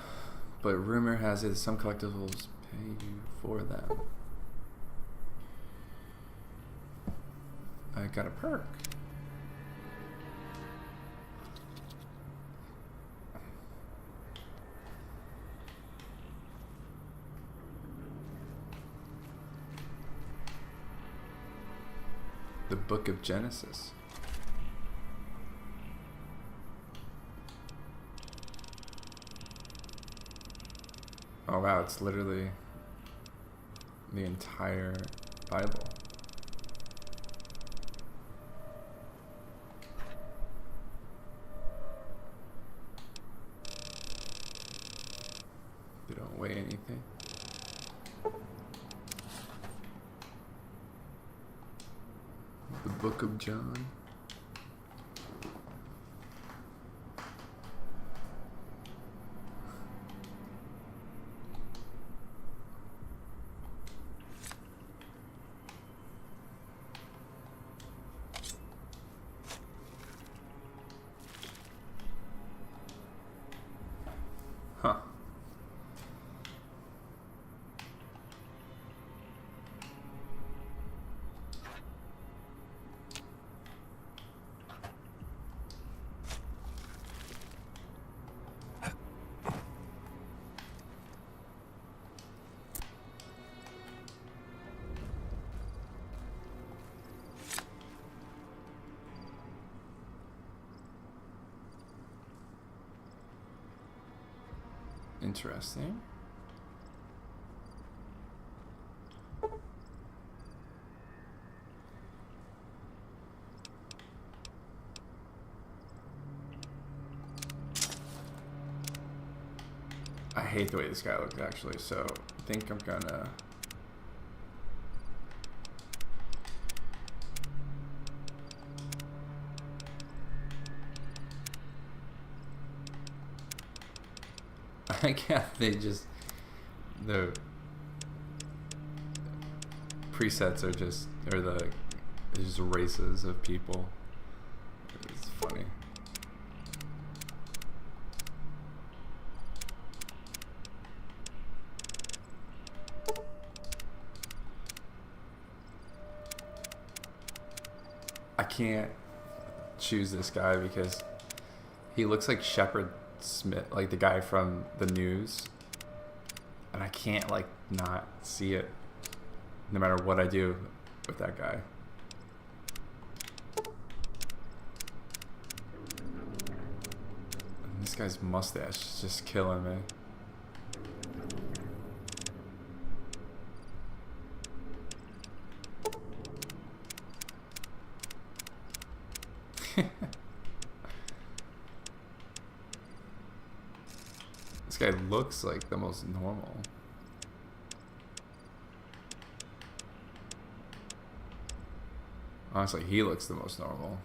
but rumor has it some collectibles pay you for them. I got a perk. The Book of Genesis. Oh wow, it's literally the entire Bible. They don't weigh anything. The Book of John. Huh. Interesting. I hate the way this guy looks actually, so I think I'm gonna I can't. They just the presets are just there's just races of people. It's funny. I can't choose this guy because he looks like Shepard Smith, like the guy from the news, and I can't like not see it no matter what I do with that guy. And this guy's mustache is just killing me. This guy looks like the most normal. Honestly, he looks the most normal.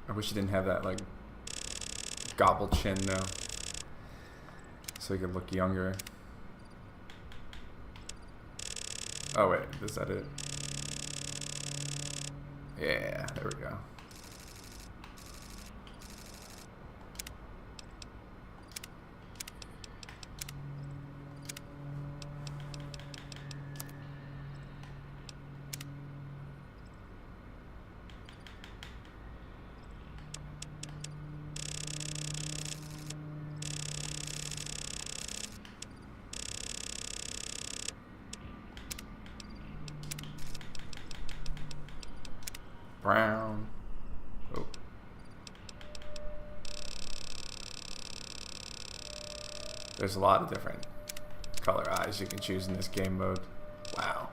I wish he didn't have that like gobble chin now, so he could look younger. Oh wait, is that it? Yeah, there we go. Brown. Oh. There's a lot of different color eyes you can choose in this game mode. Wow.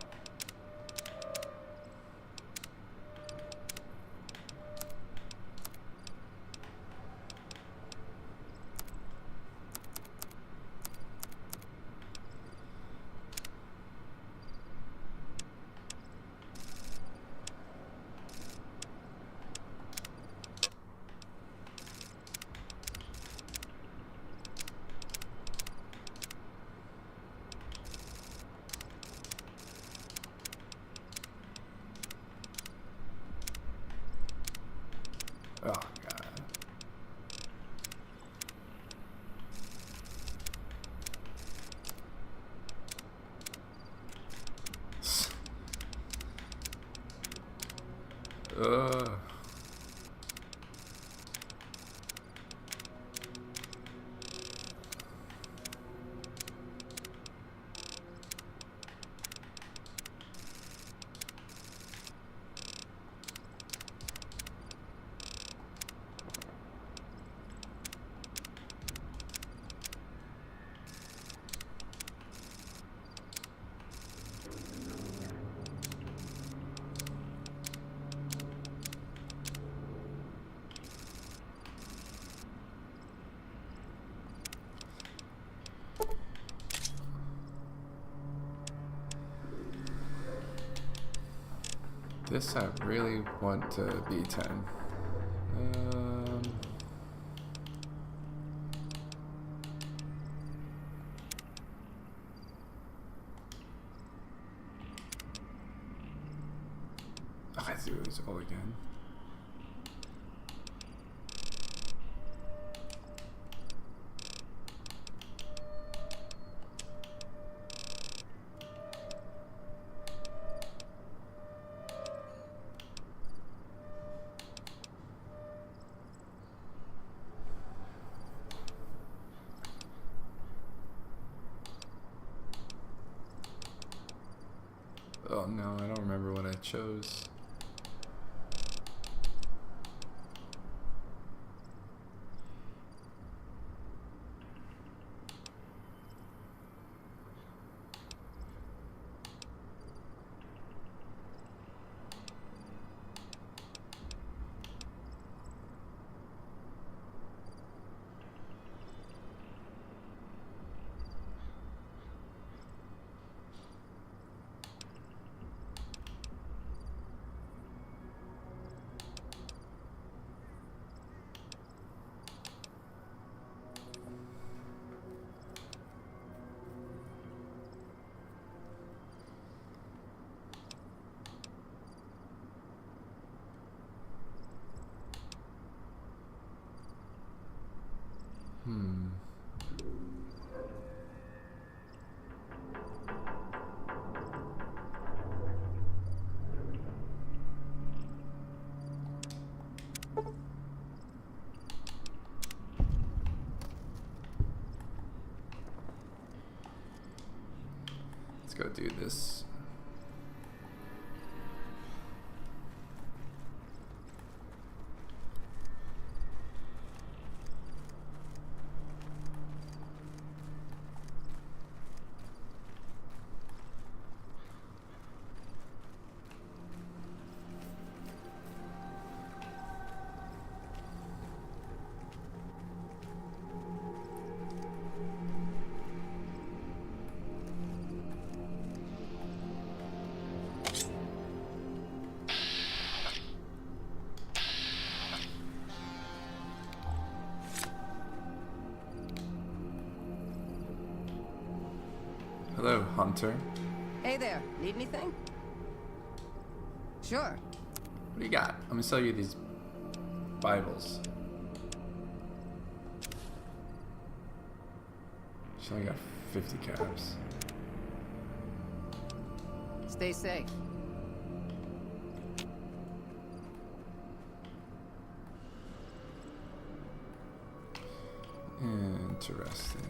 This I really want to be 10. Oh, I do these all again. Oh no, I don't remember what I chose. Let's go do this. Hello, Hunter. Hey there, need anything? Sure. What do you got? I'm gonna sell you these Bibles. She only got 50 caps. Stay safe. Interesting.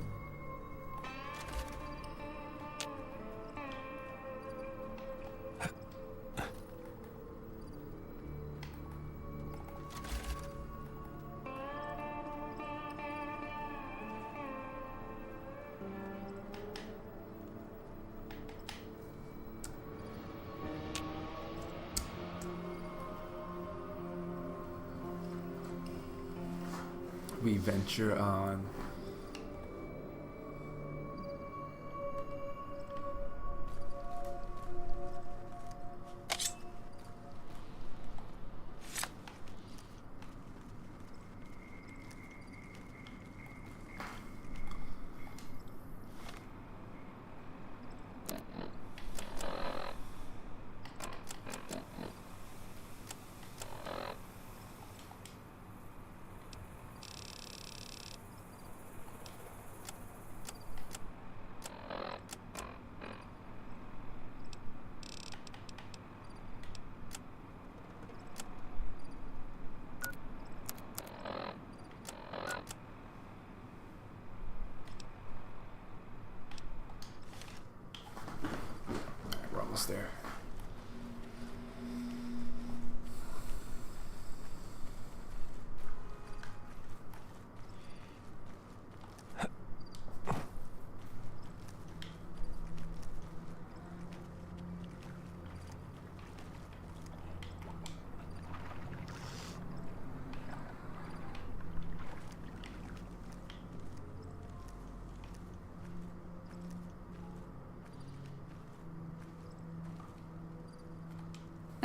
We venture on.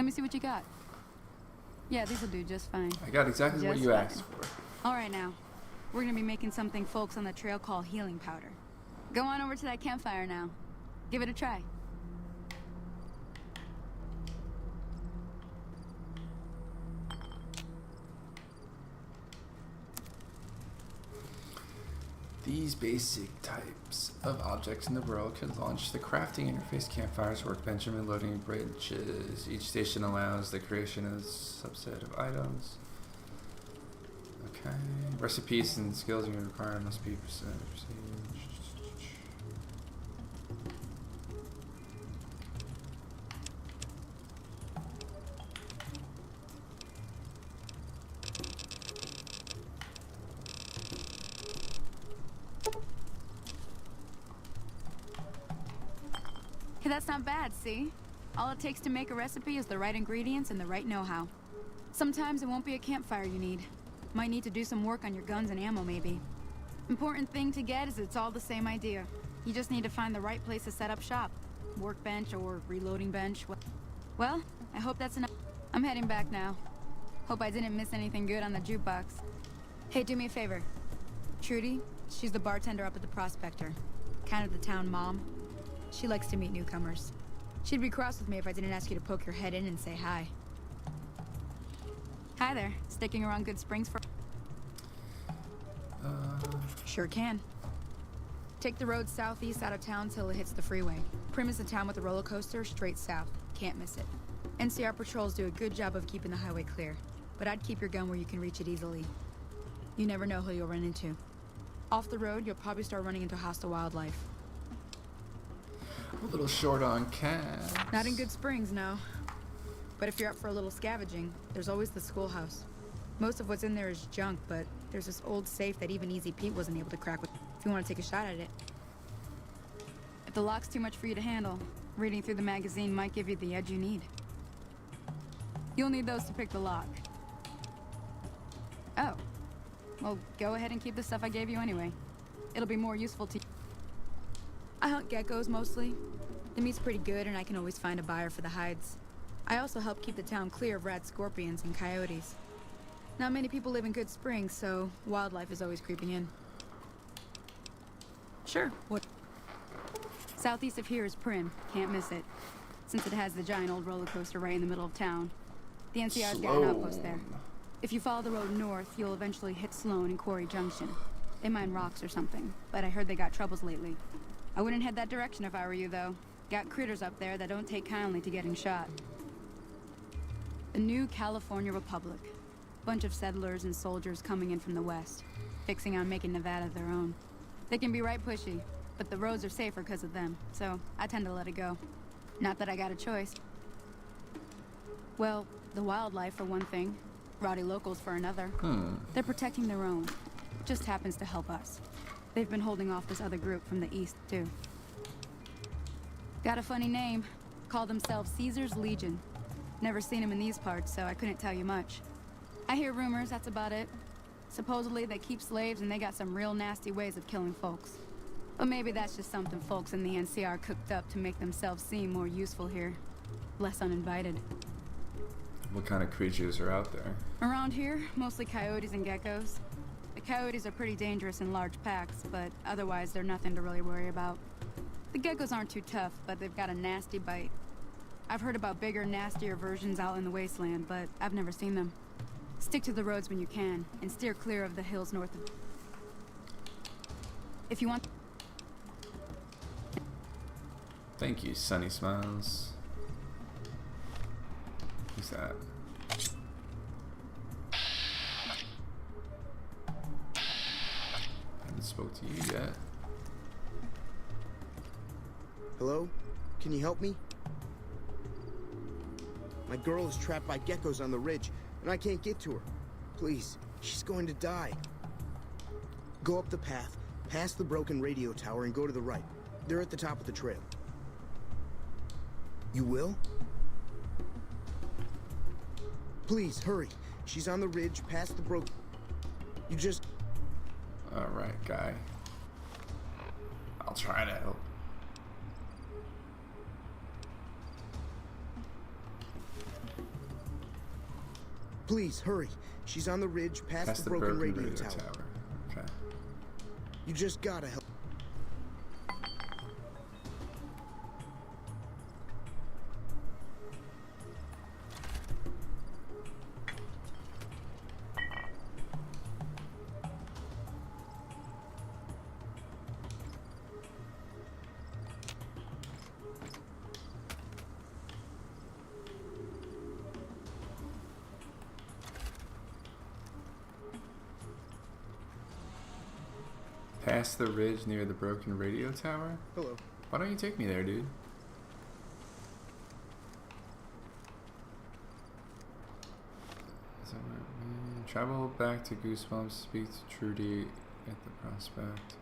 me see what you got. Yeah, these will do just fine. I got exactly what Just you fine. asked for. All right, now. We're gonna be making something folks on the trail call healing powder. Go on over to that campfire now. Give it a try. These basic types of objects in the world could launch the crafting interface, campfires, workbench, and reloading bridges. Each station allows the creation of a subset of items. Okay. Recipes and skills you require must be perceived. Hey, that's not bad, see? All it takes to make a recipe is the right ingredients and the right know-how. Sometimes it won't be a campfire you need. Might need to do some work on your guns and ammo, maybe. Important thing to get is it's all the same idea. You just need to find the right place to set up shop. Workbench or reloading bench. Well, I hope that's enough. I'm heading back now. Hope I didn't miss anything good on the jukebox. Hey, do me a favor. Trudy, she's the bartender up at the Prospector. Kind of the town mom. She likes to meet newcomers. She'd be cross with me if I didn't ask you to poke your head in and say hi. Hi there. Sticking around Good Springs for... Sure can. Take the road southeast out of town till it hits the freeway. Prim is the town with a roller coaster straight south. Can't miss it. NCR patrols do a good job of keeping the highway clear, but I'd keep your gun where you can reach it easily. You never know who you'll run into. Off the road, you'll probably start running into hostile wildlife. A little short on cash. Not in Good Springs, no. But if you're up for a little scavenging, there's always the schoolhouse. Most of what's in there is junk, but there's this old safe that even Easy Pete wasn't able to crack with, if you want to take a shot at it. If the lock's too much for you to handle, reading through the magazine might give you the edge you need. You'll need those to pick the lock. Oh. Well, go ahead and keep the stuff I gave you anyway. It'll be more useful to you. I hunt geckos mostly. The meat's pretty good and I can always find a buyer for the hides. I also help keep the town clear of rat scorpions and coyotes. Not many people live in Good Springs, so wildlife is always creeping in. Sure, what? Southeast of here is Prim. Can't miss it. Since it has the giant old roller coaster right in the middle of town. The NCR's got an outpost there. If you follow the road north, you'll eventually hit Sloan and Quarry Junction. They mine rocks or something, but I heard they got troubles lately. I wouldn't head that direction if I were you, though. Got critters up there that don't take kindly to getting shot. The new California Republic. Bunch of settlers and soldiers coming in from the west, fixing on making Nevada their own. They can be right pushy, but the roads are safer because of them, so I tend to let it go. Not that I got a choice. Well, the wildlife for one thing, rowdy locals for another. They're protecting their own. Just happens to help us. They've been holding off this other group from the east, too. Got a funny name. Call themselves Caesar's Legion. Never seen them in these parts, so I couldn't tell you much. I hear rumors, that's about it. Supposedly they keep slaves and they got some real nasty ways of killing folks. But maybe that's just something folks in the NCR cooked up to make themselves seem more useful here. Less uninvited. What kind of creatures are out there? Around here, mostly coyotes and geckos. The coyotes are pretty dangerous in large packs, but otherwise they're nothing to really worry about. The geckos aren't too tough, but they've got a nasty bite. I've heard about bigger, nastier versions out in the Wasteland, but I've never seen them. Stick to the roads when you can, and steer clear of the hills north of... If you want... Thank you, Sunny Smiles. Who's that? I haven't spoke to you yet. Hello? Can you help me? My girl is trapped by geckos on the ridge, and I can't get to her. Please, she's going to die. Go up the path, past the broken radio tower, and go to the right. They're at the top of the trail. You will? Please, hurry. She's on the ridge, past the broken... You just... Alright, guy. I'll try to help. Please, hurry. She's on the ridge past the broken radio tower. Okay. You just gotta help. Past the ridge near the broken radio tower? Hello. Why don't you take me there, dude? Travel back to Goosebumps, speak to Trudy at the Prospect.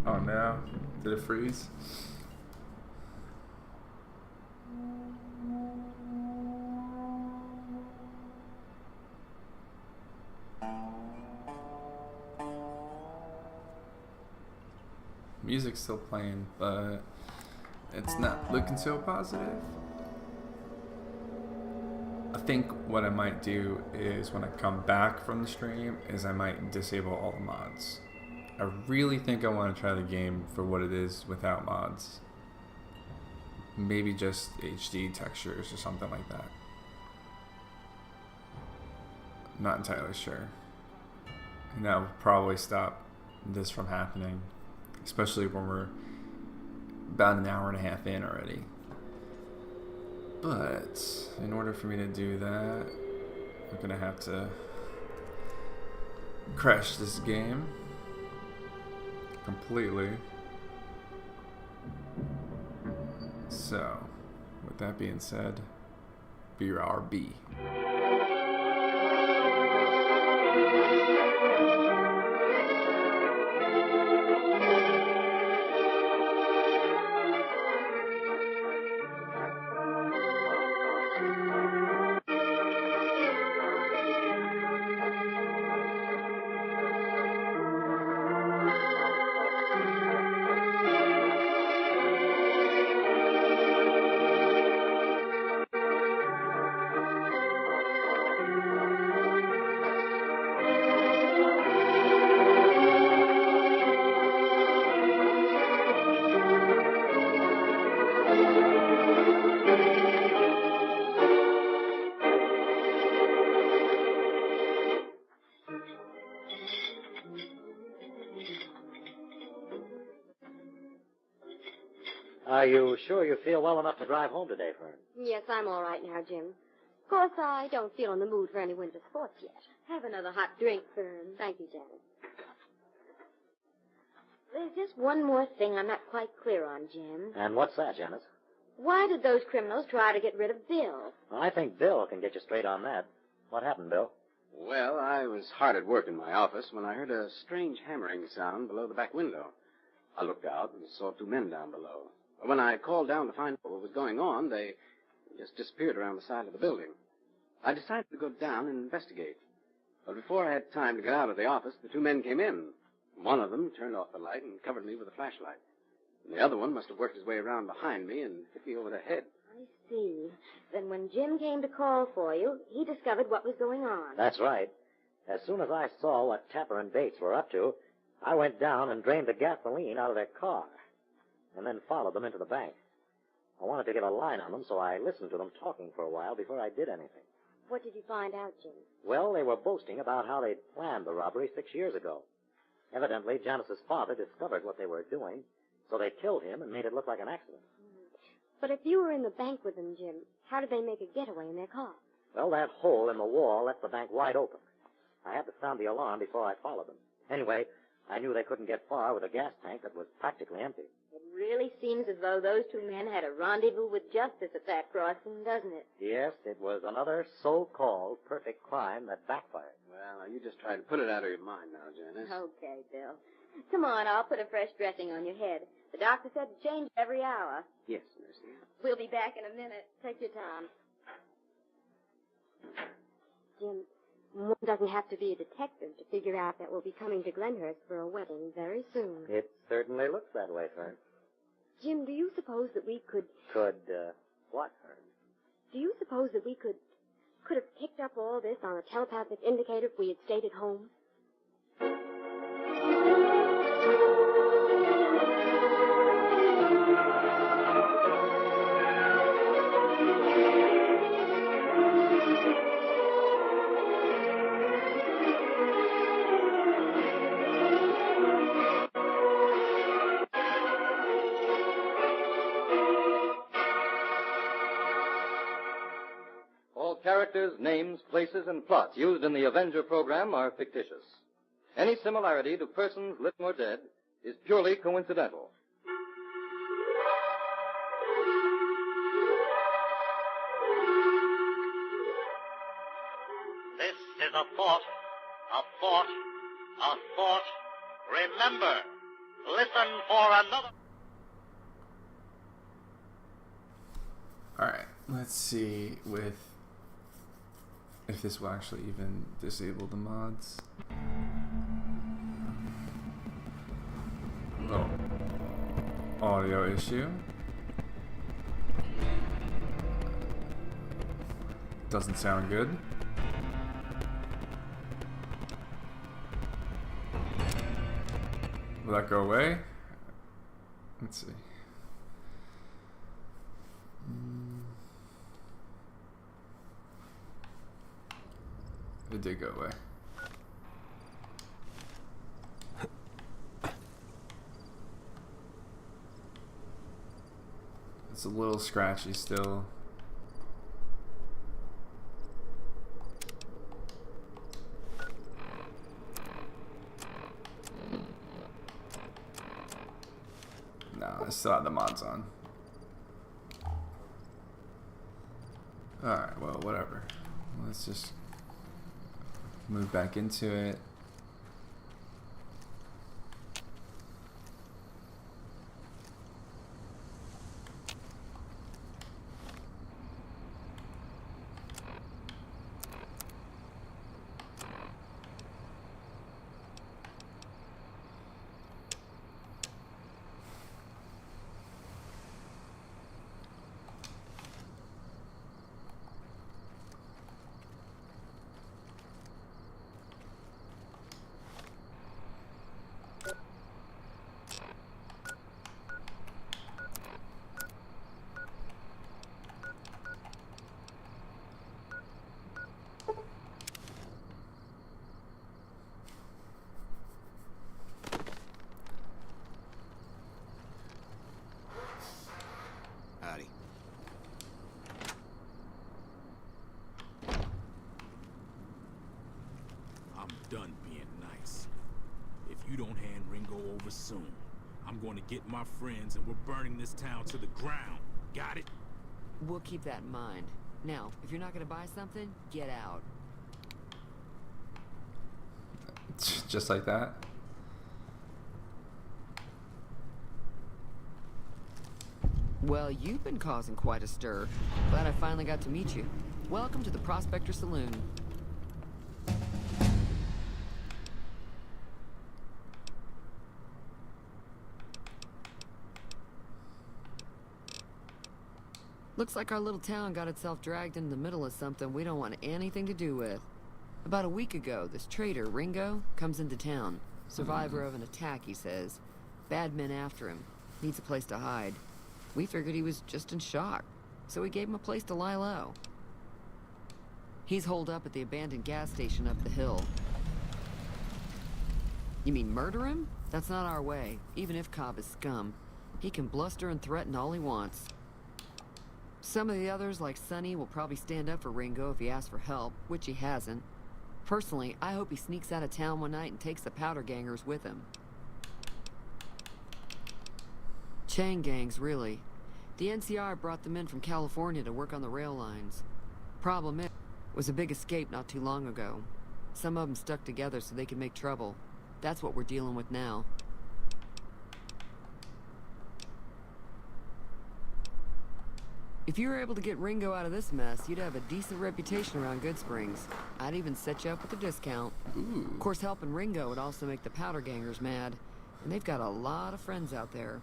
Oh no, did it freeze? Music's still playing, but it's not looking so positive. I think what I might do is when I come back from the stream is I might disable all the mods. I really think I want to try the game for what it is without mods. Maybe just HD textures or something like that. Not entirely sure. And that will probably stop this from happening, especially when we're about an hour and a half in already. But in order for me to do that, I'm gonna have to crash this game completely. So, with that being said, BRB. Are you sure you feel well enough to drive home today, Fern? Yes, I'm all right now, Jim. Of course, I don't feel in the mood for any winter sports yet. Have another hot drink, Fern. Thank you, Janet. There's just one more thing I'm not quite clear on, Jim. And what's that, Janice? Why did those criminals try to get rid of Bill? I think Bill can get you straight on that. What happened, Bill? Well, I was hard at work in my office when I heard a strange hammering sound below the back window. I looked out and saw two men down below. When I called down to find out what was going on, they just disappeared around the side of the building. I decided to go down and investigate. But before I had time to get out of the office, the two men came in. One of them turned off the light and covered me with a flashlight. And the other one must have worked his way around behind me and hit me over the head. I see. Then when Jim came to call for you, he discovered what was going on. That's right. As soon as I saw what Tapper and Bates were up to, I went down and drained the gasoline out of their car, and then followed them into the bank. I wanted to get a line on them, so I listened to them talking for a while before I did anything. What did you find out, Jim? Well, they were boasting about how they'd planned the robbery 6 years ago. Evidently, Janice's father discovered what they were doing, so they killed him and made it look like an accident. But if you were in the bank with them, Jim, how did they make a getaway in their car? Well, that hole in the wall left the bank wide open. I had to sound the alarm before I followed them. Anyway, I knew they couldn't get far with a gas tank that was practically empty. It really seems as though those two men had a rendezvous with justice at that crossing, doesn't it? Yes, it was another so-called perfect crime that backfired. Well, you just try to put it out of your mind now, Janice. Okay, Bill. Come on, I'll put a fresh dressing on your head. The doctor said to change every hour. Yes, Mercy. We'll be back in a minute. Take your time. Jim, one doesn't have to be a detective to figure out that we'll be coming to Glenhurst for a wedding very soon. It certainly looks that way, Fern. Jim, do you suppose that we could... What, Fern? Do you suppose that we could have picked up all this on a telepathic indicator if we had stayed at home? Characters, names, places, and plots used in the Avenger program are fictitious. Any similarity to persons living or dead is purely coincidental. This is a thought, a thought, a thought. Remember, listen for another... Alright, let's see if this will actually even disable the mods. Oh. Audio issue. Doesn't sound good. Will that go away? Let's see. It did go away. It's a little scratchy still. No, I still have the mods on. Alright, well, whatever. Let's just move back into it. Howdy. I'm done being nice. If you don't hand Ringo over soon, I'm going to get my friends and we're burning this town to the ground. Got it? We'll keep that in mind. Now, if you're not going to buy something, get out. Just like that. Well, you've been causing quite a stir. Glad I finally got to meet you. Welcome to the Prospector Saloon. Looks like our little town got itself dragged into the middle of something we don't want anything to do with. About a week ago, this traitor, Ringo, comes into town. Survivor of an attack, he says. Bad men after him. Needs a place to hide. We figured he was just in shock, so we gave him a place to lie low. He's holed up at the abandoned gas station up the hill. You mean murder him? That's not our way, even if Cobb is scum. He can bluster and threaten all he wants. Some of the others, like Sonny, will probably stand up for Ringo if he asks for help, which he hasn't. Personally, I hope he sneaks out of town one night and takes the powder gangers with him. Chain gangs, really. The NCR brought them in from California to work on the rail lines. Problem is, was a big escape not too long ago. Some of them stuck together so they could make trouble. That's what we're dealing with now. If you were able to get Ringo out of this mess, you'd have a decent reputation around Good Springs. I'd even set you up with a discount. Ooh. Of course, helping Ringo would also make the powder gangers mad. And they've got a lot of friends out there.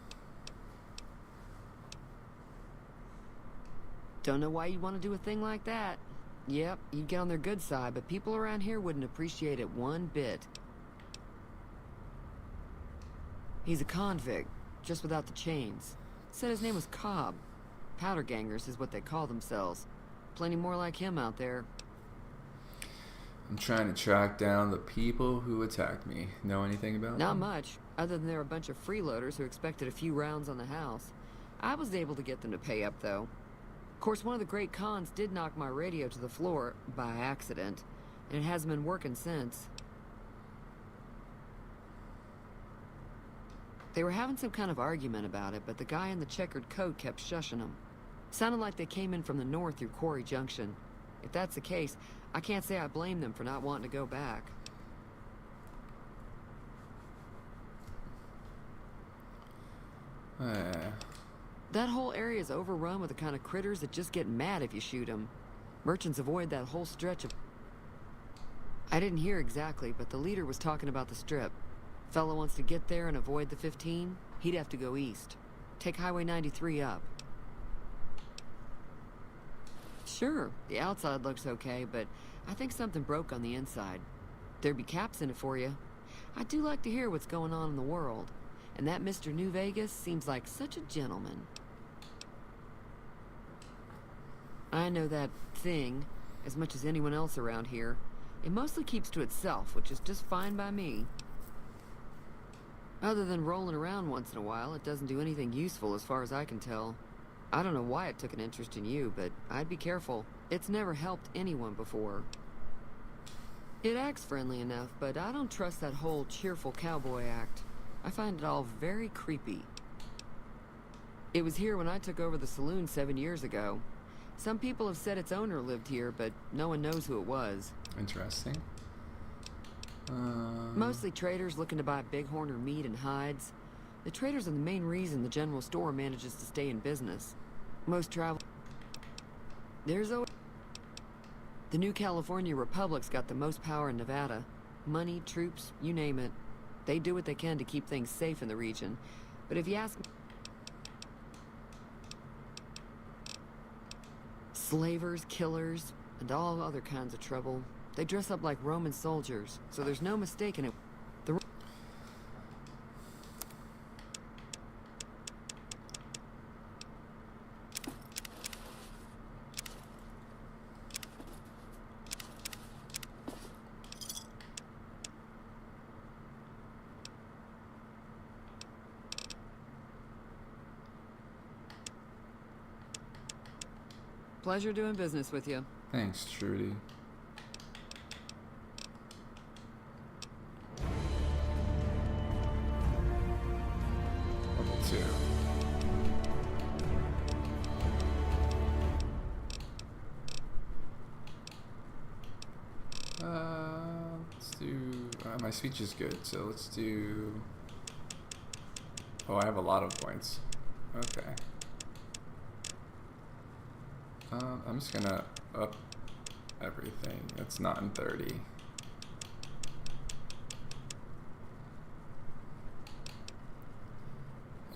Don't know why you'd want to do a thing like that. Yep, you'd get on their good side, but people around here wouldn't appreciate it one bit. He's a convict, just without the chains. Said his name was Cobb. Powder gangers is what they call themselves. Plenty more like him out there. I'm trying to track down the people who attacked me. Know anything about them? Not much, other than they're a bunch of freeloaders who expected a few rounds on the house. I was able to get them to pay up, though. Of course, one of the great cons did knock my radio to the floor, by accident, and it hasn't been working since. They were having some kind of argument about it, but the guy in the checkered coat kept shushing them. Sounded like they came in from the north through Quarry Junction. If that's the case, I can't say I blame them for not wanting to go back. That whole area is overrun with the kind of critters that just get mad if you shoot them. Merchants avoid that whole stretch of... I didn't hear exactly, but the leader was talking about the strip. Fella wants to get there and avoid the 15, he'd have to go east. Take Highway 93 up. Sure, the outside looks okay, but I think something broke on the inside. There'd be caps in it for you. I do like to hear what's going on in the world. And that Mr. New Vegas seems like such a gentleman. I know that thing as much as anyone else around here. It mostly keeps to itself, which is just fine by me. Other than rolling around once in a while, it doesn't do anything useful as far as I can tell. I don't know why it took an interest in you, but I'd be careful. It's never helped anyone before. It acts friendly enough, but I don't trust that whole cheerful cowboy act. I find it all very creepy. It was here when I took over the saloon 7 years ago. Some people have said its owner lived here, but no one knows who it was. Interesting. Mostly traders looking to buy bighorn or meat and hides. The traders are the main reason the general store manages to stay in business. Most travel... There's always... The new California Republic's got the most power in Nevada. Money, troops, you name it. They do what they can to keep things safe in the region. But if you ask... Slavers, killers, and all other kinds of trouble. They dress up like Roman soldiers, so there's no mistaking it. Pleasure doing business with you. Thanks, Trudy. Level 2. Let's do... my speech is good, so let's do... Oh, I have a lot of points. Okay. I'm just gonna up everything. It's not in 30.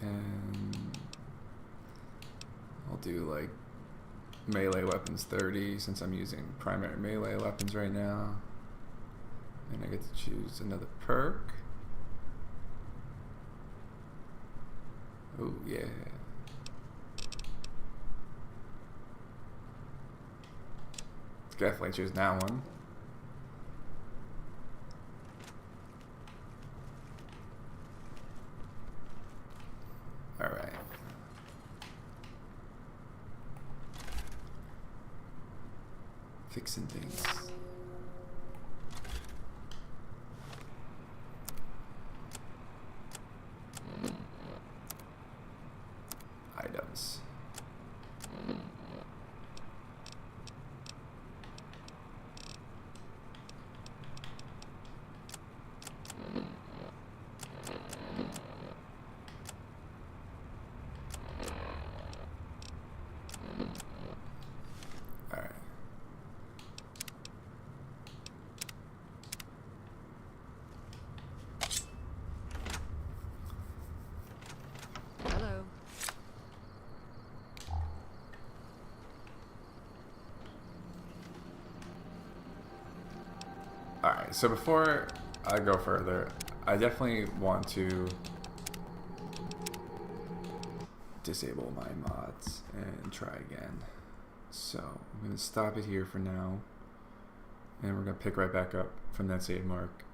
And I'll do like melee weapons 30 since I'm using primary melee weapons right now. And I get to choose another perk. Oh yeah. Definitely choose that one. Alright. Fixing things. items. Alright. Hello. Alright, so before I go further, I definitely want to disable my mods and try again. So I'm going to stop it here for now, and we're going to pick right back up from that save mark.